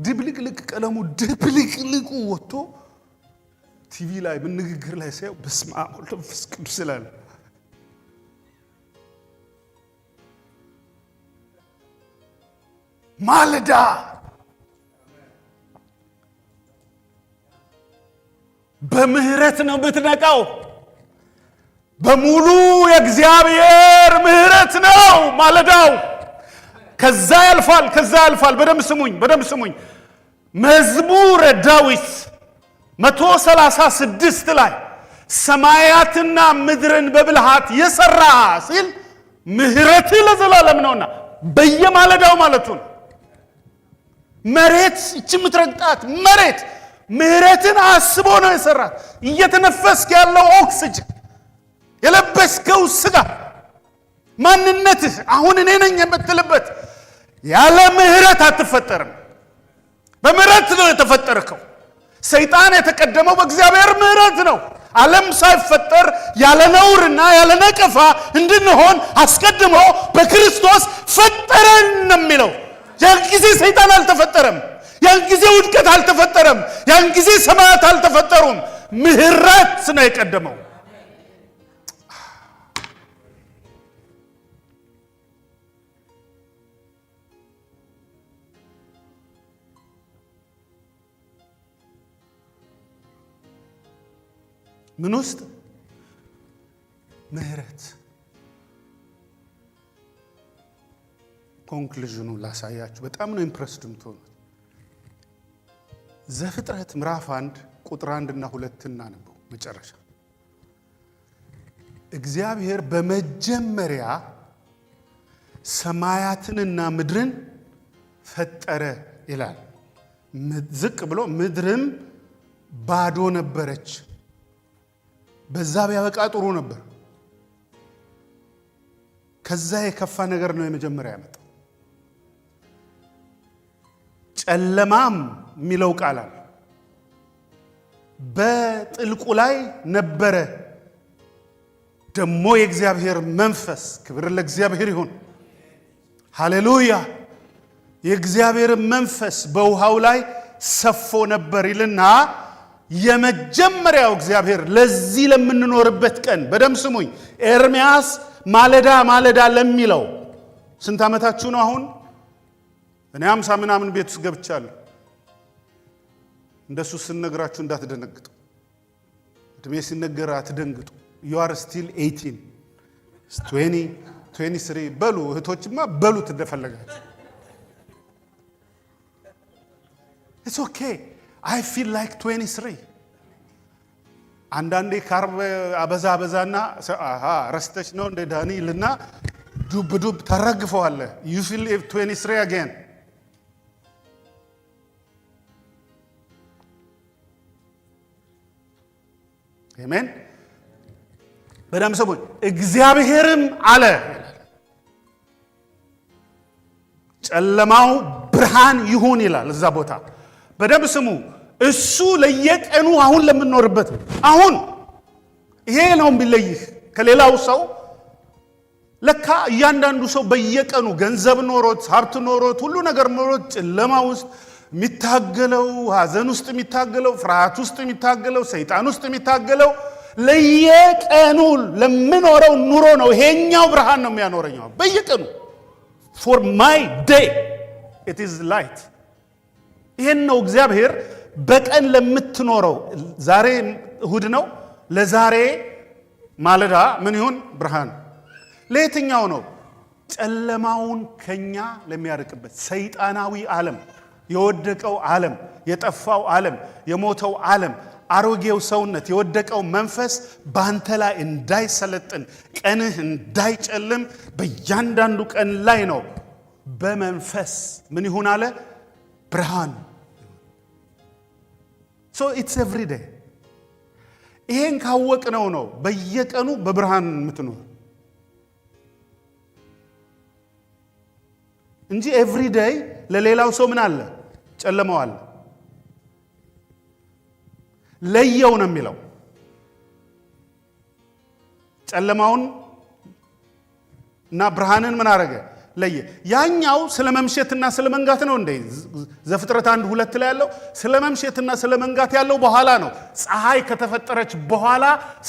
ድብልቅልቅ ቀለሙ ድብልቅልቁ ወጥቶ ቲቪ ላይ በንግግር ላይ ሳይው በስመ አብ ወወልድ ወመንፈስ ቅዱስ ይላል ማለዳ በምህረት ነው ብትነቃው በሙሉ የእግዚአብሔር ምህረት ነው ማለዳው ከዛ ያልፋል በደም ስሙኝ መዝሙረ ዳዊት 136 ላይ ሰማያትና ምድርን በብልሃት የሰራ ሲል ምህረት ለዘላለም ነውና በየማለዳው ማለቱ ነው መሬት እቺ ምትረግጣት መሬት ምህረትን አስቦ ነው የሰራት እየተነፈስክ ያለው ኦክሲጅን የለበስከው ስጋ ማንነትህ አሁን እኔ ነኝ የምትልበት ያለ ምህረት አትፈጠርም በምህረት ነው የተፈጠርከው ሰይጣን የተቀደመው በእግዚአብሔር ምህረት ነው ዓለም ሳይፈጠር ያለ ነውርና ያለ ነቀፋ እንድንሆን አስቀድሞ በክርስቶስ ፈጠረን ነው የሚለው ያን ጊዜ ሰይጣን አልተፈጠረም ያን ጊዜ ውድቀት አልተፈጠረም ያን ጊዜ ሰማያት አልተፈጠሩም ምህረት ነው የቀደመው ምን ውስጥ ምህረት ኮንክሉዥኑ ላሳያችሁ በጣም ነው ኢምፕረስድ የምትሆኑት ዘፍጥረት ምዕራፍ 1 ቁጥር 1 እና 2 እናነበው መጨረሻ እግዚአብሔር በመጀመሪያ ሰማያትንና ምድርን ፈጠረ ይላል ዝቅ ብሎ ምድርም ባዶ ነበረች በዛ ቢያበቃ ጥሩ ነበር ከዛ የከፋ ነገር ነው የመጀመሪያ ያመጣው ጨለማም የሚለው ቃል አለ በጥልቁ ላይ ነበረ ደሞ የእግዚአብሔር መንፈስ ክብር ለእግዚአብሔር ይሁን ሃሌሉያ የእግዚአብሔር መንፈስ በውሃው ላይ ሰፎ ነበር ይልና የመጀመሪያው እግዚአብሔር ለዚህ ለምንኖርበት ቀን በደም ስሙኝ ኤርሚያስ ማለዳ ለሚለው ስንት ዓመታችሁ ነው አሁን እኔ 50 ምናምን ቤት ውስጥ ገብቻለሁ እንደሱ ስንነግራችሁ እንዳትደነግጡ እድሜ ሲነገር አትደንግጡ you are still 18 20 23 በሉ እህቶችማ በሉ ትደፈለጋችሁ it's okay I feel like 23 አንዳንዴ ካርብ አበዛና ረስተሽ ነው እንደ ዳንኤልና ዱብ ተረግፈዋለ you feel 23 again አሜን በደም ሰሞን እግዚአብሔርም አለ ጨለማው ብርሃን ይሁን ይላል እዛ ቦታ በደም ስሙ እሱ ለየቀኑ አሁን ለምንኖርበት አሁን ይሄ ነው ቢለይህ ከሌላው ሰው ለካ እያንዳንዱ ሰው በየቀኑ ገንዘብ ኖሮት ሀብት ኖሮት ሁሉ ነገር ኖሮት ጨለማ ውስጥ የሚታገለው ሐዘን ውስጥ የሚታገለው ፍርሃት ውስጥ የሚታገለው ሰይጣን ውስጥ የሚታገለው ለየቀኑ ለምኖረው ኑሮ ነው። ይሄኛው ብርሃን ነው የሚያኖረኝ በየቀኑ for my day it is light። ይሄን ነው እግዚአብሔር በቀን ለምትኖረው ዛሬ እሁድ ነው ለዛሬ ማለዳ ምን ይሁን ብርሃን ለየትኛው ነው ጨለማውን ከኛ ለሚያርቅበት ሰይጣናዊ ዓለም የወደቀው ዓለም የጠፋው ዓለም የሞተው ዓለም አሮጌው ሰውነት የወደቀው መንፈስ ባንተ ላይ እንዳይሰለጥን ቀንህ እንዳይጨልም በእያንዳንዱ ቀን ላይ ነው በመንፈስ ምን ይሁን አለ ብርሃን so it's every day ይሄን ካወቅነው ነው በየቀኑ በብርሃን የምትኖር እንጂ every day ለሌላው ሰው ምን አለ ጨለማው አለ ለየው ነው የሚለው ጨለማውን እና ብርሃንን ምን አረገ ለየ ያኛው ስለ መምሸትና ስለ መንጋት ነው እንዴ ዘፍጥረት 1:2 ላይ ያለው ስለ መምሸትና ስለ መንጋት ያለው በኋላ ነው ፀሐይ ከተፈጠረች በኋላ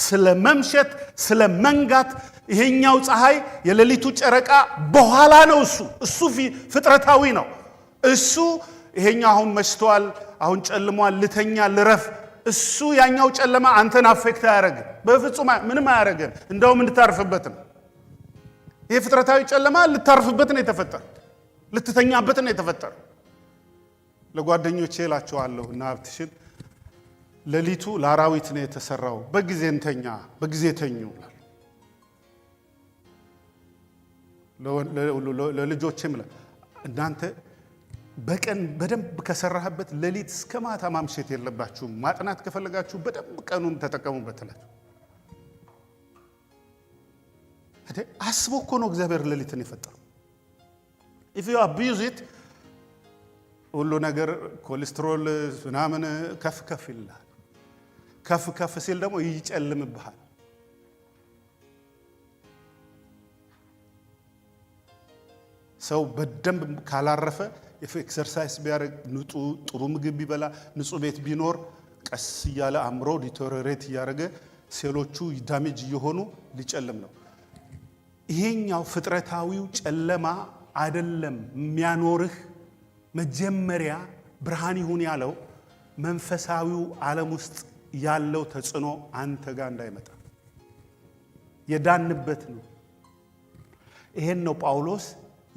ስለ መምሸት ስለ መንጋት ይሄኛው ፀሐይ የሌሊቱ ጨረቃ በኋላ ነው እሱ ፍጥረታዊ ነው እሱ ይሄኛው አሁን መሽቷል አሁን ጨልሟል ልተኛ ልረፍ እሱ ያኛው ጨለማ አንተን አፌክት ያደርግ በፍጹም ምንም አያረጋም እንደውም እንድታርፍበት ነው ይሄ ፍጥረታዊ ጨለማ ልታርፍበት ነው የተፈጠረ ልትተኛበት ነው የተፈጠረ ለጓደኞቼ እላቸዋለሁ እና አብትሽን ሌሊቱ ለአራዊት ነው የተሰራው በጊዜ እንተኛ በጊዜ ተኙ ለልጆቼም እናንተ በቀን በደንብ ከሰራህበት ሌሊት እስከ ማታ ማምሸት የለባችሁም ማጥናት ከፈለጋችሁ በደንብ ቀኑን ተጠቀሙበት እላችሁ አስቦ እኮ ነው እግዚአብሔር ሌሊትን የፈጠረው if you abuse it ሁሉ ነገር ኮሌስትሮል ምናምን ከፍ ይላል ከፍ ሲል ደግሞ ይጨልምብሃል ሰው በደንብ ካላረፈ ኤክሰርሳይዝ ቢያደርግ ጥሩ ምግብ ቢበላ ንጹህ ቤት ቢኖር ቀስ ይያለ አምሮ ዲቶሬት ያረገ ሴሎቹ ዳሜጅ እየሆኑ ሊጨልም ነው ይሄኛው ፍጥረታዊው ጨለማ አይደለም የሚያኖርህ መጀመሪያ ብርሃን ይሁን ያለው መንፈሳዊው ዓለም ውስጥ ያለው ተጽዕኖ አንተ ጋር እንዳይመጣ የዳንበት ነው ይሄን ነው ጳውሎስ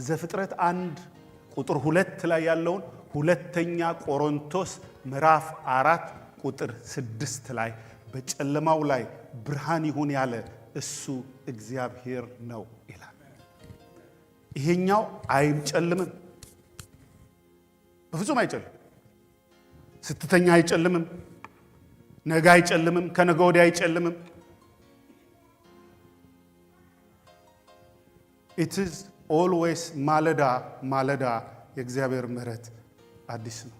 ዘፍጥረት 1:2 ላይ ያለውን ሁለተኛ ቆሮንቶስ ምዕራፍ 4:6 ላይ በጨለማው ላይ ብርሃን ይሁን ያለ እሱ እግዚአብሔር ነው ይላል ይሄኛው አይጨልምም በፍጹም አይጨልም ስትተኛ አይጨልምም ነገ አይጨልምም ከነገ ወዲያ አይጨልምም it is always ማለዳ የእግዚአብሔር ምሕረት አዲስ ነው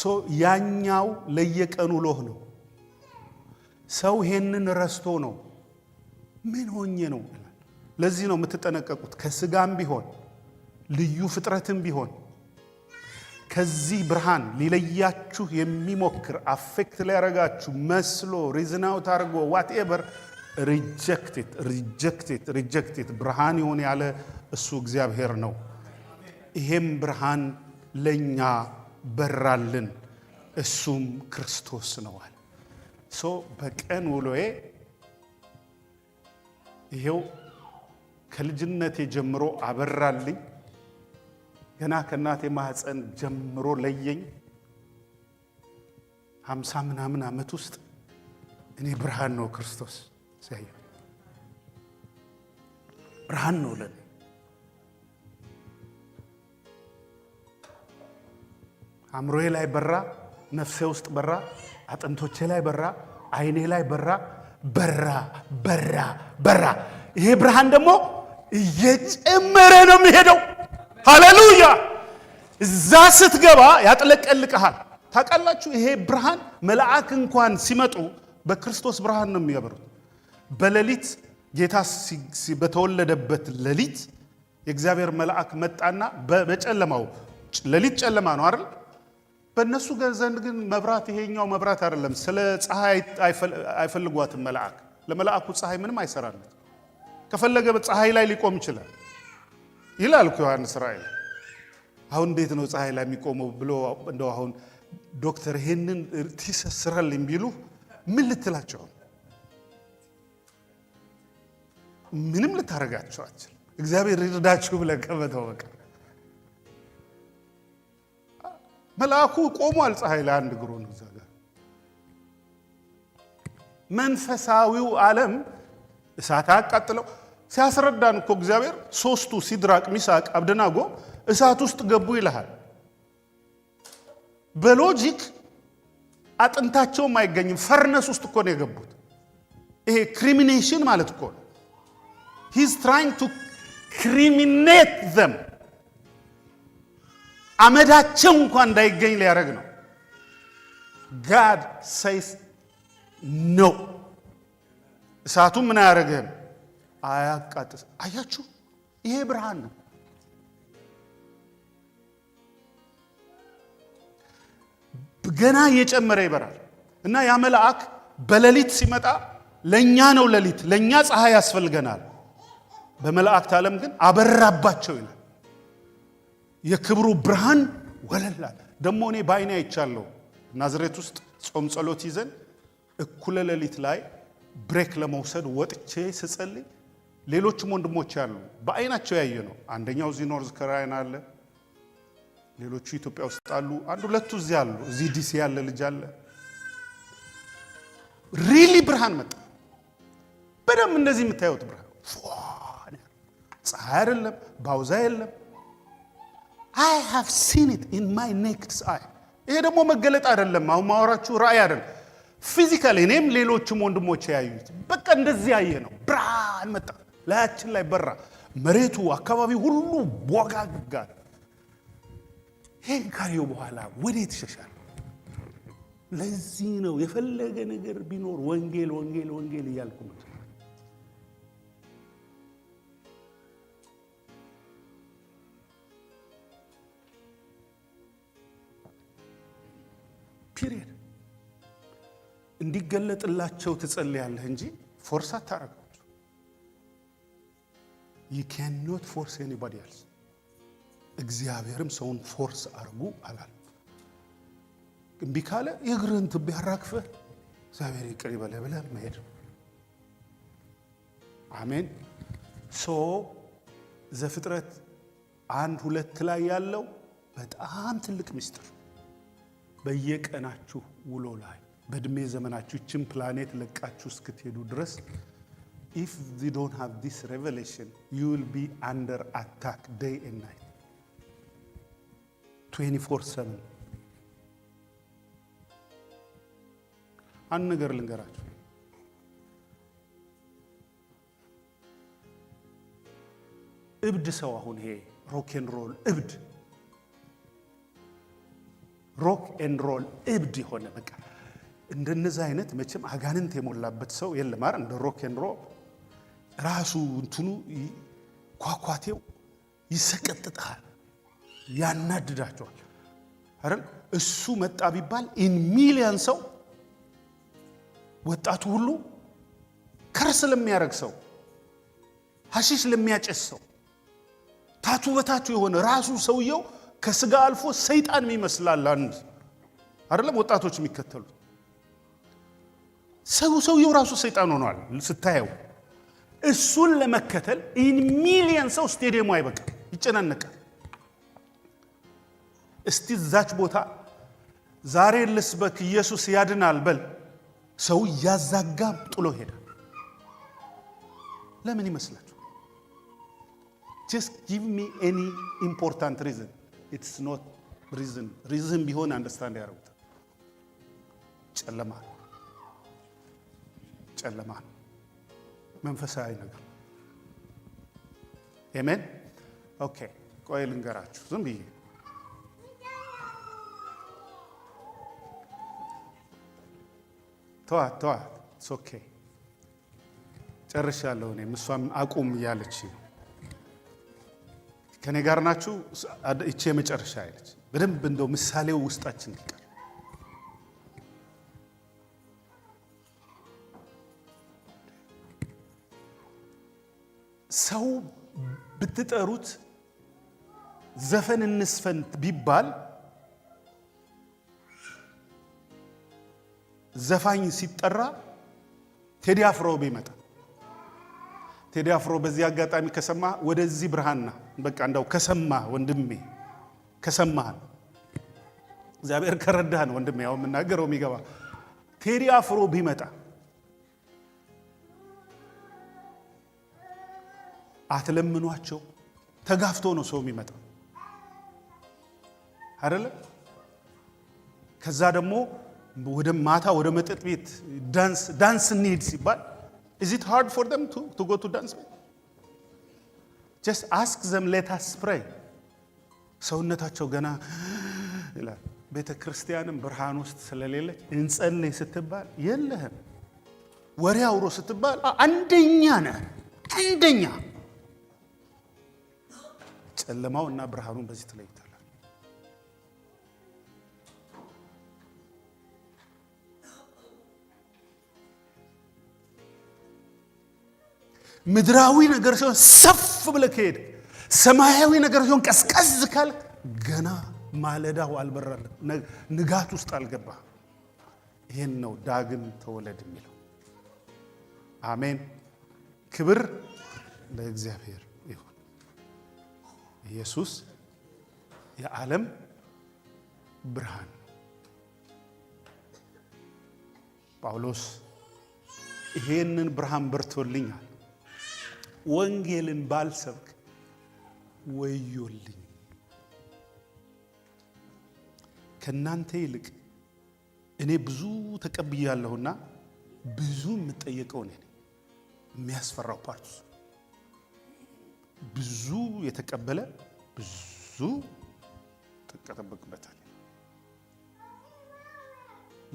ሶ ያኛው ለየቀኑ ሎህ ነው ሰው ይሄንን ረስቶ ነው ምን ሆኜ ነው ለዚህ ነው የምትጠነቀቁት ከስጋም ቢሆን ልዩ ፍጥረትም ቢሆን ከዚህ ብርሃን ሊለያችሁ የሚሞክር አፌክት ሊያረጋችሁ መስሎ ሪዝናው ታርጎ whatever reject it ብርሃን ይሁን ያለ እሱ እግዚአብሔር ነው ይሄም ብርሃን ለኛ በራልን እሱም ክርስቶስ ነው አለ ሶ በቀን ውሎዬ ይሄው ከልጅነቴ ጀምሮ አበራልኝ ገና ከናቴ ማህፀን ጀምሮ ለየኝ 50 ምናምን ዓመት ውስጥ እኔ ብርሃን ነው ክርስቶስ ሲያይ ብርሃን ነው ለኔ አምሮዬ ላይ በራ ነፍሴ ውስጥ በራ አጥንቶቼ ላይ በራ አይኔ ላይ በራ ይሄ ብርሃን ደግሞ እየጨመረ ነው የሚሄደው ሃሌሉያ እዛ ስትገባ ያጥለቀልቀሃል ታውቃላችሁ ይሄ ብርሃን መልአክ እንኳን ሲመጡ በክርስቶስ ብርሃን ነው የሚያበሩት በሌሊት ጌታ በተወለደበት ሌሊት የእግዚአብሔር መልአክ መጣና በጨለማው ሌሊት ጨለማ ነው አይደል? በእነሱ ዘንድ ግን መብራት ይሄኛው መብራት አይደለም። ስለ ፀሐይ አይፈልጓትም። ለመልአኩ ፀሐይ ምንም አይሰራለት። ከፈለገ በፀሐይ ላይ ሊቆም ይችላል ይላል እኮ ዮሐንስ ራእይ። አሁን እንዴት ነው ፀሐይ ላይ የሚቆመው ብሎ እንደው አሁን ዶክተር ይሄንን ትሰስራልኝ ቢሉ ምን ልትላቸው? ምንም ልታረጋቸው አትችል። እግዚአብሔር ይርዳችሁ ብለህ ከመተው በቃ። መልአኩ ቆሟል ፀሐይ ላይ አንድ እግሩ ነው እዛ ጋር። መንፈሳዊው ዓለም እሳት አቃጥለው ሲያስረዳን እኮ እግዚአብሔር ሶስቱ ሲድራቅ ሚሳቅ አብደናጎ እሳት ውስጥ ገቡ ይልሃል። በሎጂክ አጥንታቸውም አይገኝም። ፈርነስ ውስጥ እኮ ነው የገቡት። ይሄ ክሪሚኔሽን ማለት እኮ ነው። He's trying to criminate them. አመዳቸው እንኳን እንዳይገኝ ሊያደርግ ነው። God says no. እሳቱ ምን አያደርግህም? አያቃጥስ። አያችሁ፣ ይሄ ብርሃን ነው። ገና እየጨመረ ይበራል እና ያ መልአክ በሌሊት ሲመጣ ለኛ ነው ሌሊት፣ ለኛ ፀሐይ ያስፈልገናል። በመላእክት ዓለም ግን አበራባቸው ይላል። የክብሩ ብርሃን ወለላል። ደሞ እኔ ባይኔ አይቻለሁ። ናዝሬት ውስጥ ጾም ጸሎት ይዘን እኩለ ሌሊት ላይ ብሬክ ለመውሰድ ወጥቼ ስጸልይ ሌሎችም ወንድሞች ያሉ በአይናቸው ያየ ነው። አንደኛው እዚህ ኖርዝ ካሮላይና አለ፣ ሌሎቹ ኢትዮጵያ ውስጥ አሉ፣ አንድ ሁለቱ እዚህ አሉ፣ እዚህ ዲሲ ያለ ልጅ አለ። ሪሊ ብርሃን መጣ። በደም እንደዚህ የምታዩት ብርሃን ፀሐይ አይደለም፣ ባውዛ የለም። I have seen it in my naked eye። ይሄ ደግሞ መገለጥ አይደለም። አሁን ማወራችሁ ራእይ አይደለም፣ ፊዚካሊ እኔም ሌሎችም ወንድሞች ያዩት በቃ እንደዚህ ያየ ነው። ብርሃን መጣ፣ ላያችን ላይ በራ፣ መሬቱ አካባቢ ሁሉ ቦጋጋ። ይሄን ካየው በኋላ ወዴት ይሸሻል? ለዚህ ነው የፈለገ ነገር ቢኖር ወንጌል ወንጌል ወንጌል እያልኩ ነው። ፒሪየድ። እንዲገለጥላቸው ትጸልያለህ እንጂ ፎርስ አታረጋቸው። you cannot force anybody else። እግዚአብሔርም ሰውን ፎርስ አርጉ አላል። እምቢ ካለ የእግርህን ትቢያ አራግፈህ እግዚአብሔር ይቅር ይበለህ ብለህ መሄድ። አሜን። ዘፍጥረት 1:2 ላይ ያለው በጣም ትልቅ ምስጢር በየቀናችሁ ውሎ ላይ በእድሜ ዘመናችሁ ይህችን ፕላኔት ለቃችሁ እስክትሄዱ ድረስ if you don't have this revelation you will be under attack day and night 24/7 አንድ ነገር ልንገራችሁ። እብድ ሰው አሁን ይሄ ሮክ ኤንድ ሮል እብድ ሮክ ኤንድ ሮል እብድ የሆነ በቃ እንደነዛ አይነት መቼም አጋንንት የሞላበት ሰው የለም አይደል? እንደ ሮክ ኤንድ ሮል ራሱ እንትኑ ኳኳቴው ይሰቀጥጣል፣ ያናድዳቸዋል አይደል? እሱ መጣ ቢባል ኢን ሚሊየን ሰው ወጣቱ ሁሉ ከርስ ለሚያረግ ሰው ሐሺሽ ለሚያጨስ ሰው ታቱ በታቱ የሆነ ራሱ ሰውየው ከስጋ አልፎ ሰይጣን ይመስላል አንድ አይደለም ወጣቶች የሚከተሉት ሰውየው ራሱ ሰይጣን ሆኗል ስታየው። እሱን ለመከተል ኢን ሚሊየን ሰው ስቴዲየሙ አይበቃ ይጨናነቃል። እስቲ ዛች ቦታ ዛሬ ልስበክ ኢየሱስ ያድናል በል ሰው ያዛጋም ጥሎ ሄደ። ለምን ይመስላችሁ? just give me any important reason. It's not reason ቢሆን አንደርስታንድ ያደርጉታል። ጨለማ መንፈሳዊ ነገር። አሜን። ኦኬ ቆይ ልንገራችሁ ዝም ብዬ ተዋት it's okay ጨርሻለሁ እኔ እሷም አቁም እያለች ከኔ ጋር ናችሁ እቺ የመጨረሻ አይለች በደንብ እንደው ምሳሌው ውስጣችን ይቀር ሰው ብትጠሩት ዘፈን እንስፈን ቢባል ዘፋኝ ሲጠራ ቴዲ አፍሮ ቢመጣ ቴዲ አፍሮ በዚህ አጋጣሚ ከሰማ ወደዚህ ብርሃንና በቃ እንዳው ከሰማ ወንድሜ ከሰማህ እግዚአብሔር ከረዳህ ወንድሜ ያው መናገረው የሚገባ ቴዲ አፍሮ ቢመጣ አትለምኗቸው ተጋፍቶ ነው ሰው የሚመጣ አይደለ ከዛ ደግሞ ወደ ማታ ወደ መጠጥ ቤት ዳንስ እንሂድ ሲባል is it hard for them to go to dance just ask them let us pray ሰውነታቸው ገና ይላል ቤተክርስቲያንም ብርሃን ውስጥ ስለሌለች እንጸልይ ስትባል የለህም ወሬ አውሮ ስትባል አንደኛ ነህ አንደኛ ጨለማውና ብርሃኑን በዚህ ተለይቷል ምድራዊ ነገር ሲሆን ሰፍ ብለህ ከሄድ ሰማያዊ ነገር ሲሆን ቀስቀስ ካል ገና ማለዳው አልበራለም ንጋት ውስጥ አልገባ ይሄን ነው ዳግም ተወለድ የሚለው አሜን ክብር ለእግዚአብሔር ይሁን ኢየሱስ የዓለም ብርሃን ጳውሎስ ይሄንን ብርሃን በርቶልኛል ወንጌልን ባልሰብክ ወዮልኝ ከናንተ ይልቅ እኔ ብዙ ተቀብያለሁና ብዙ የምጠየቀው ነኝ የሚያስፈራው ፓርት ብዙ የተቀበለ ብዙ ተቀበልበታል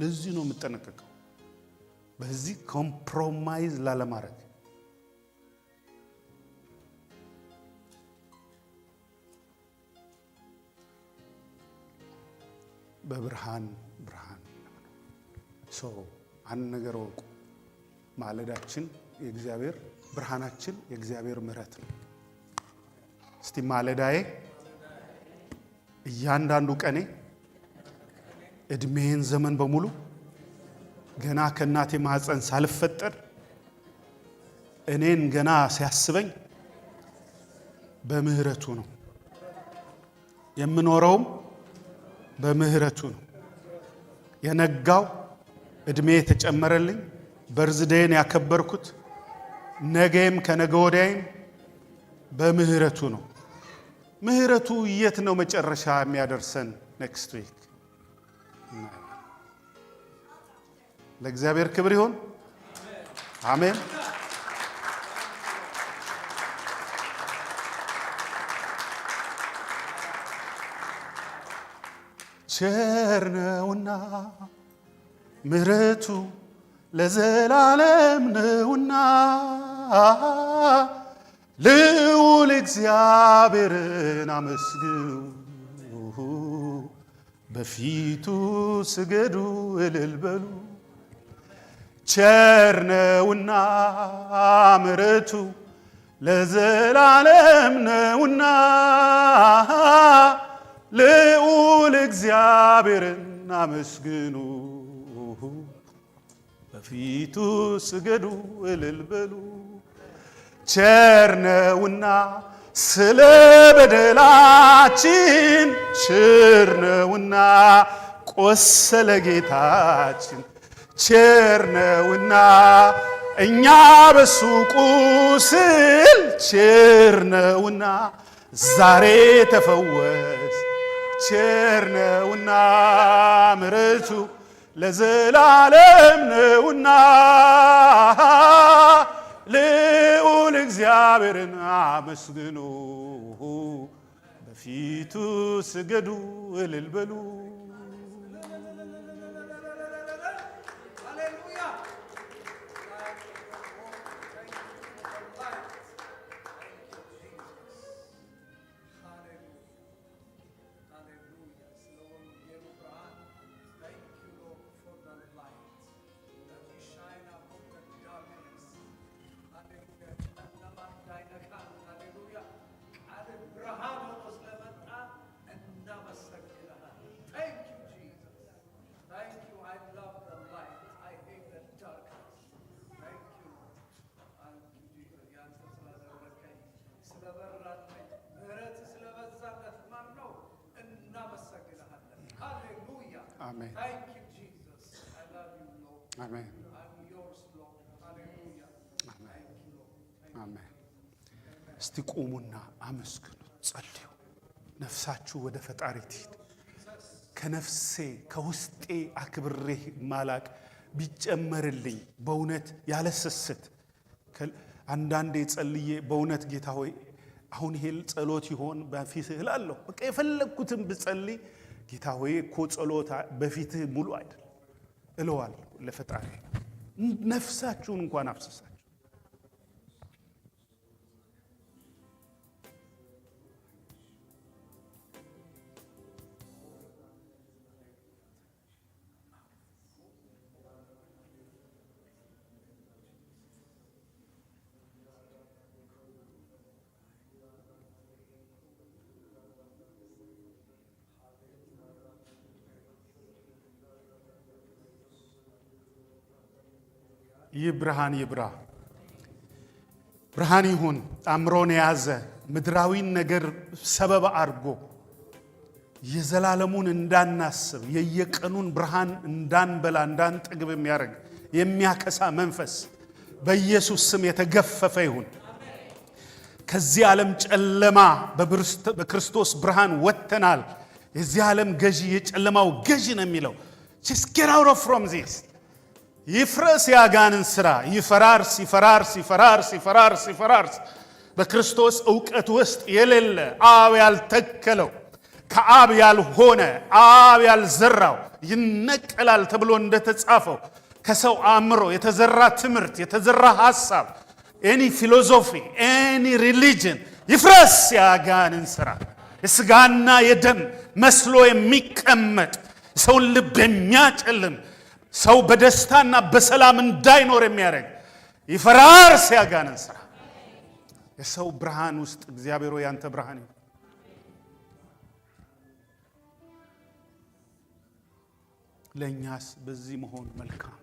ለዚህ ነው የምጠነቀቀው በዚህ ኮምፕሮማይዝ ላለማድረግ በብርሃን አንድ ነገር ወቁ ማለዳችን የእግዚአብሔር ብርሃናችን የእግዚአብሔር ምሕረት ነው እስቲ ማለዳዬ እያንዳንዱ ቀኔ እድሜን ዘመን በሙሉ ገና ከናቴ ማህፀን ሳልፈጠር እኔን ገና ሲያስበኝ በምህረቱ ነው የምኖረውም በምህረቱ ነው የነጋው እድሜ ተጨመረልኝ በርዝዴን ያከበርኩት ነገም ከነገ ወዲያም በምህረቱ ነው ምህረቱ የት ነው መጨረሻ የሚያደርሰን ኔክስት ዊክ ለእግዚአብሔር ክብር ይሁን አሜን ቸር ነውና ምህረቱ ለዘላለም ነውና ልዑል እግዚአብሔርን አመስግኑ በፊቱ ስገዱ እልል በሉ ቸር ነውና ምህረቱ ለዘላለም ነውና ልዑል እግዚአብሔርን አመስግኑ በፊቱ ስገዱ እልል በሉ ቸር ነውና ስለ በደላችን ቸር ነውና ቆሰለ ጌታችን ቸር ነውና እኛ በሱ ቁስል ቸር ነውና ዛሬ ተፈወስ ቸር ነውና ምሕረቱ ለዘላለም ነውና ልዑል እግዚአብሔርን አመስግኑ በፊቱ ስገዱ እልል በሉ አሜን Thank you, Jesus. I love you, Lord. አሜን I'm yours, Lord. Hallelujah. Thank you, Lord. አሜን። እስቲ ቁሙና አመስግኑ፣ ጸልዩ። ነፍሳችሁ ወደ ፈጣሪ ትሂድ። ከነፍሴ ከውስጤ አክብሬ ማላቅ ቢጨመርልኝ በእውነት ያለ ስስት አንዳንዴ ጸልዬ በእውነት ጌታ ሆይ አሁን ይሄ ጸሎት ይሆን በፊትህ እላለሁ። በቃ የፈለግኩትን ብጸልይ ጌታ ሆይ እኮ ጸሎት በፊትህ ሙሉ አይደል እለዋለሁ ለፈጣሪ። ነፍሳችሁን እንኳን አፍስሳችሁ ይህ ብርሃን ይብራ፣ ብርሃን ይሁን። አእምሮን የያዘ ምድራዊን ነገር ሰበብ አድርጎ የዘላለሙን እንዳናስብ የየቀኑን ብርሃን እንዳንበላ እንዳንጠግብ የሚያደርግ የሚያከሳ መንፈስ በኢየሱስ ስም የተገፈፈ ይሁን። ከዚህ ዓለም ጨለማ በክርስቶስ ብርሃን ወጥተናል። የዚህ ዓለም ገዢ የጨለማው ገዢ ነው የሚለው just get out of from this ይፍረስ ያጋንን ስራ ይፈራርስ ይፈራርስ ይፈራርስ ይፈራርስ ይፈራርስ። በክርስቶስ ዕውቀት ውስጥ የሌለ አብ ያልተከለው ከአብ ያልሆነ አብ ያልዘራው ይነቀላል ተብሎ እንደተጻፈው ከሰው አእምሮ የተዘራ ትምህርት የተዘራ ሐሳብ any philosophy any religion ይፍረስ ያጋንን ስራ። የሥጋና የደም መስሎ የሚቀመጥ ሰውን ልብ የሚያጨልም ሰው በደስታና በሰላም እንዳይኖር የሚያደርግ ይፈራርስ ያጋንን ስራ። የሰው ብርሃን ውስጥ እግዚአብሔር ያንተ ብርሃን ይሁን። ለኛስ በዚህ መሆን መልካም።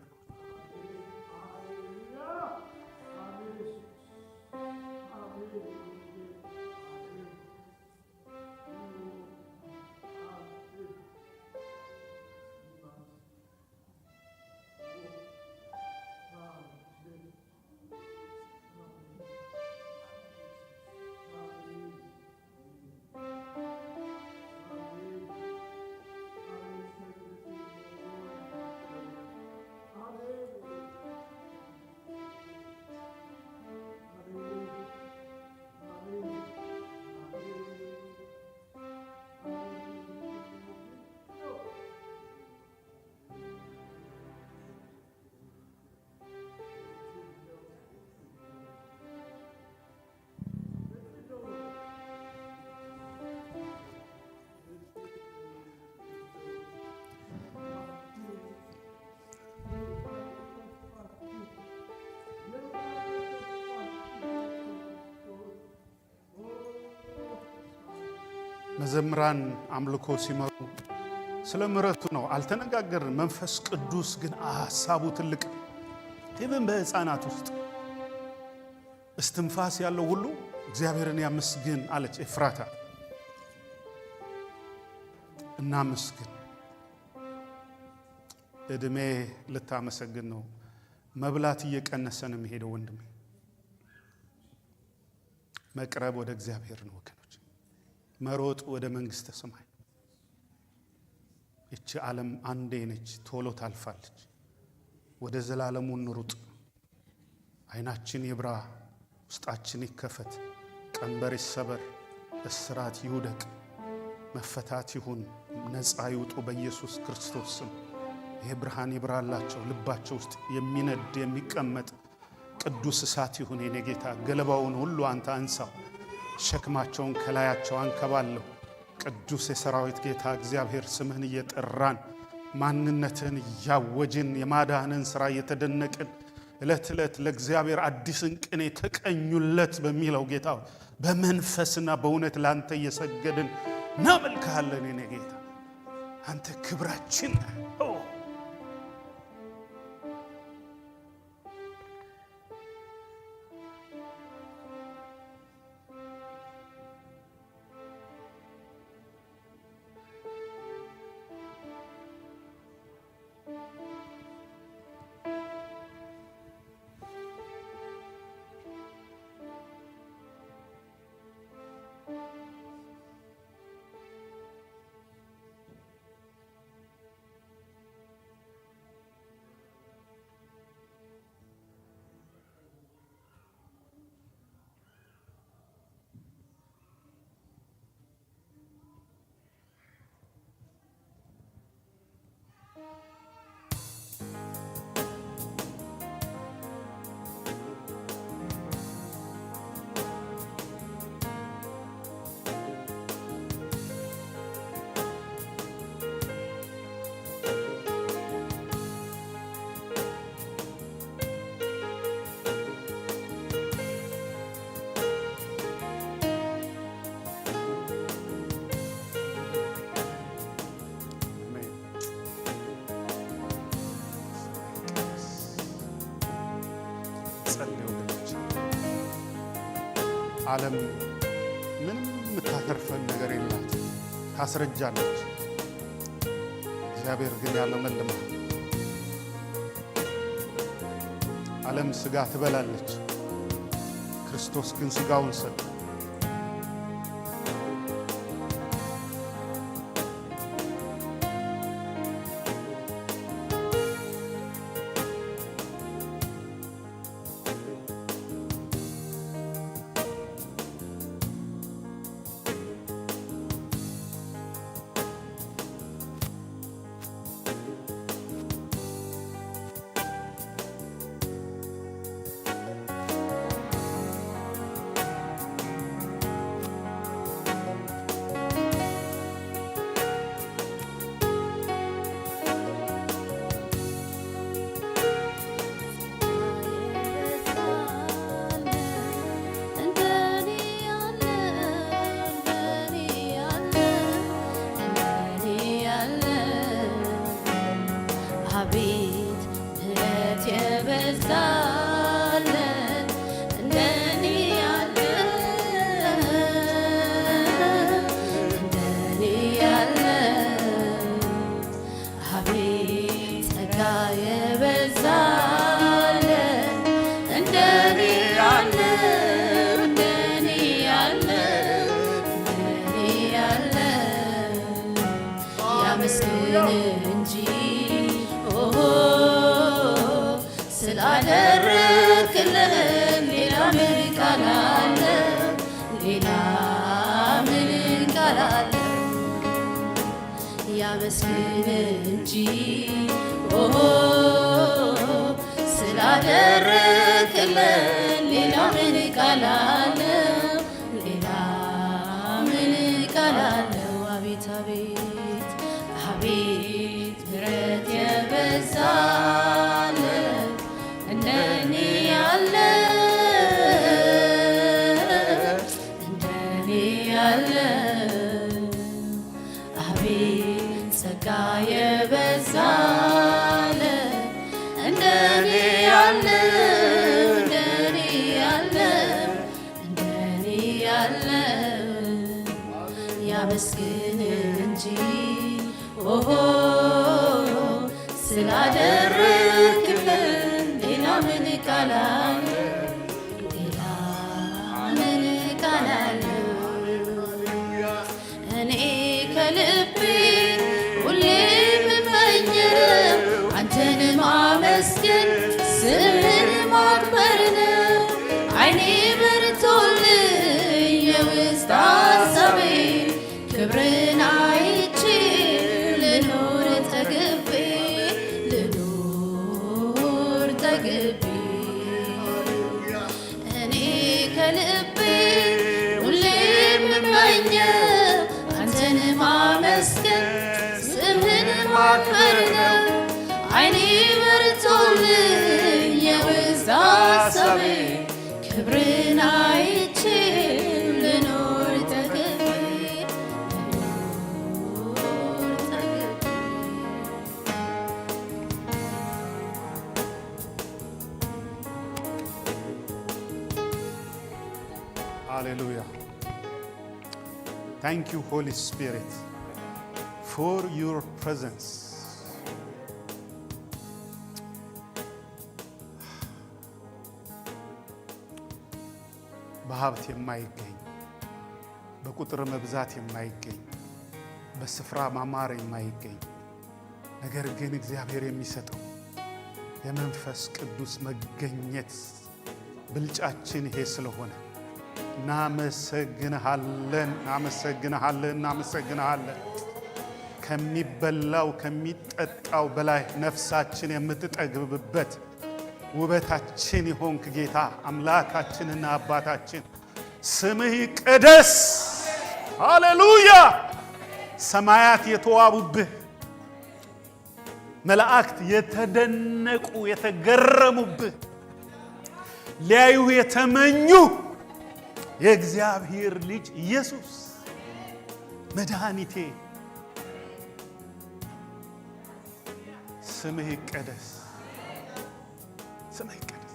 መዘምራን አምልኮ ሲመሩ ስለ ምሕረቱ ነው አልተነጋገርን። መንፈስ ቅዱስ ግን ሐሳቡ ትልቅ ይብን በሕፃናት ውስጥ እስትንፋስ ያለው ሁሉ እግዚአብሔርን ያመስግን አለች ኤፍራታ። እናመስግን። እድሜ ልታመሰግን ነው። መብላት እየቀነሰ ነው የሚሄደው ወንድሜ። መቅረብ ወደ እግዚአብሔር ነው ወገኖች። መሮጥ ወደ መንግስተ ሰማይ። እቺ ዓለም አንዴ ነች፣ ቶሎ ታልፋለች። ወደ ዘላለሙ እንሩጥ። አይናችን ይብራ፣ ውስጣችን ይከፈት፣ ቀንበር ይሰበር፣ እስራት ይውደቅ፣ መፈታት ይሁን፣ ነፃ ይውጡ በኢየሱስ ክርስቶስ ስም። ይሄ ብርሃን ይብራላቸው። ልባቸው ውስጥ የሚነድ የሚቀመጥ ቅዱስ እሳት ይሁን። የኔ ጌታ ገለባውን ሁሉ አንተ አንሳው፣ ሸክማቸውን ከላያቸው አንከባለሁ። ቅዱስ የሰራዊት ጌታ እግዚአብሔር ስምህን እየጠራን ማንነትህን እያወጅን የማዳህንን ሥራ እየተደነቅን ዕለት ዕለት ለእግዚአብሔር አዲስን ቅኔ ተቀኙለት በሚለው ጌታ በመንፈስና በእውነት ለአንተ እየሰገድን እናመልክሃለን። የኔ ጌታ አንተ ክብራችን ነህ። እንጸልይ ወገኖች። ዓለም ምንም የምታተርፈን ነገር የላት፣ ታስረጃለች። እግዚአብሔር ግን ያለመልማል። ዓለም ሥጋ ትበላለች፣ ክርስቶስ ግን ሥጋውን ሰጠ። አቤት ምሕረት የበዛለት እንደኔ ያለ እንደኔ ያለ አቤት ጸጋ የበዛለት እንደኔ ያለ እንደኔ ያለ እንደኔ ያለ ያመስግን እንጂ ስላደረክልን ሌላ ምን ቃል አለ? ሌላ ምን ቃል አለ? ያመስግን እንጂ ስላደረክልን ሌላ ምን ቃል አለ? ሌላ ምን ቃል አለው? አቤት አቤት አቤት ምሕረት የበዛለት እንደኔ ያለ እንደኔ ያለ አቤት ጸጋ የበዛለት እንደኔ ያለ እንደኔ ያለ እንደኔ ያለ ያመስግን እንጂ ስላደረክልን ሌላ ምን ቃል አለ? ሌላ ምን ቃል አለ? እኔ ከልቤ ሁሌ የምመኘው አንተን ማመስገን ስምህን ማክበር ነው። ዓይኔ በርቶልኝ የውስጥ ሐሳቤ ክብርን አይቼ ልኖር ተገቤ ልኖር ተገቤ እኔ ከልቤ ሁሌ የምመኘው አንተን ማመስገን ስምህን ማክበር ነው። ዓይኔ በርቶልኝ የውስጥ ሐሳቤ ክብርን አይቼ ልኖር ተገቤ ልኖር ተገቤ Hallelujah. Thank you, Holy Spirit, for your presence. በሀብት የማይገኝ በቁጥር መብዛት የማይገኝ በስፍራ ማማር የማይገኝ ነገር ግን እግዚአብሔር የሚሰጠው የመንፈስ ቅዱስ መገኘት ብልጫችን ይሄ ስለሆነ እናመሰግንሃለን እናመሰግንሃለን እናመሰግንሃለን። ከሚበላው ከሚጠጣው በላይ ነፍሳችን የምትጠግብበት ውበታችን የሆንክ ጌታ አምላካችንና አባታችን ስምህ ይቀደስ። ሃሌሉያ። ሰማያት የተዋቡብህ መላእክት የተደነቁ የተገረሙብህ ሊያዩ የተመኙ የእግዚአብሔር ልጅ ኢየሱስ መድኃኒቴ ስምህ ይቀደስ። ስምህ ይቀደስ።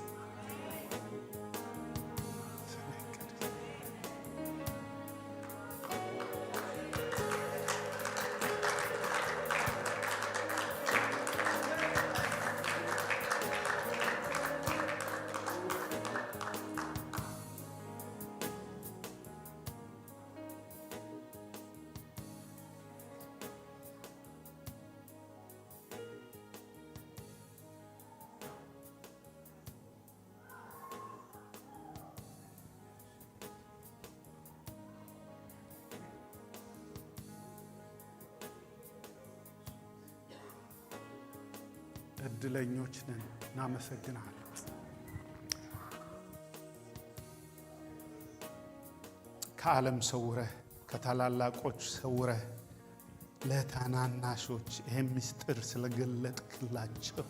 እድለኞች ነን። እናመሰግናለን። ከዓለም ሰውረህ ከታላላቆች ሰውረህ ለታናናሾች ይሄን ምስጢር ስለገለጥክላቸው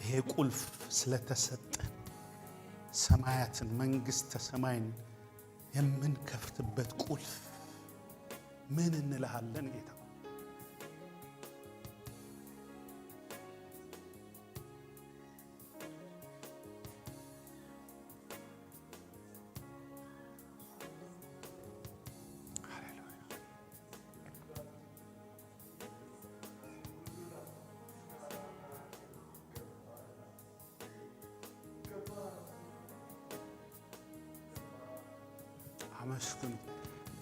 ይሄ ቁልፍ ስለተሰጠ ሰማያትን መንግሥተ ሰማይን የምንከፍትበት ቁልፍ ምን እንልሃለን ጌታ? አመስግኑ።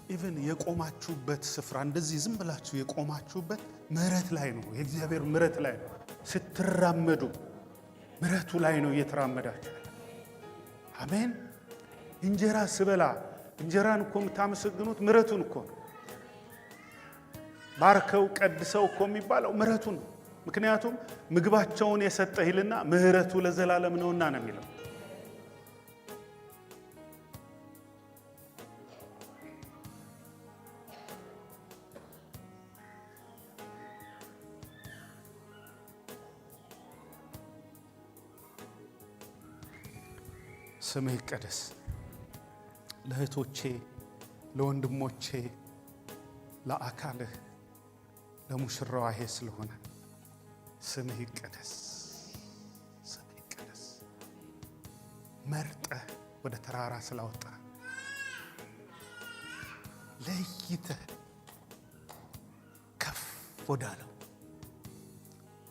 ኢቭን የቆማችሁበት ስፍራ እንደዚህ ዝም ብላችሁ የቆማችሁበት ምሕረት ላይ ነው። የእግዚአብሔር ምሕረት ላይ ነው። ስትራመዱ ምሕረቱ ላይ ነው እየተራመዳችሁ። አሜን። እንጀራ ስበላ እንጀራን እኮ የምታመሰግኑት ምሕረቱን እኮ ነው። ባርከው ቀድሰው እኮ የሚባለው ምሕረቱን ነው። ምክንያቱም ምግባቸውን የሰጠ ይልና ምሕረቱ ለዘላለም ነውና ነው የሚለው። ስምህ ይቀደስ። ለእህቶቼ፣ ለወንድሞቼ፣ ለአካልህ፣ ለሙሽራዋ ይሄ ስለሆነ ስምህ ይቀደስ፣ ስምህ ይቀደስ። መርጠህ ወደ ተራራ ስላወጣ ለይተህ ከፍ ወዳለው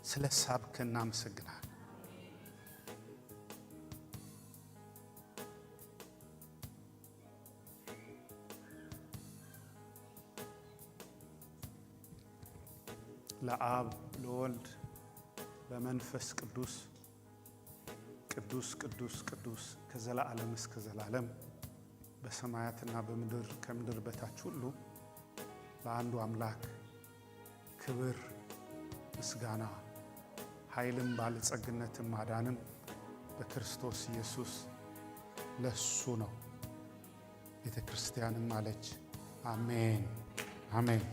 ስለ ሳብክ እናመሰግናለን። ለአብ ለወልድ ለመንፈስ ቅዱስ ቅዱስ ቅዱስ ቅዱስ ከዘላለም እስከ ዘላለም በሰማያትና በምድር ከምድር በታች ሁሉ ለአንዱ አምላክ ክብር፣ ምስጋና፣ ኃይልም ባለጸግነትም ማዳንም በክርስቶስ ኢየሱስ ለሱ ነው። ቤተ ክርስቲያንም አለች አሜን አሜን።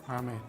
አሜን።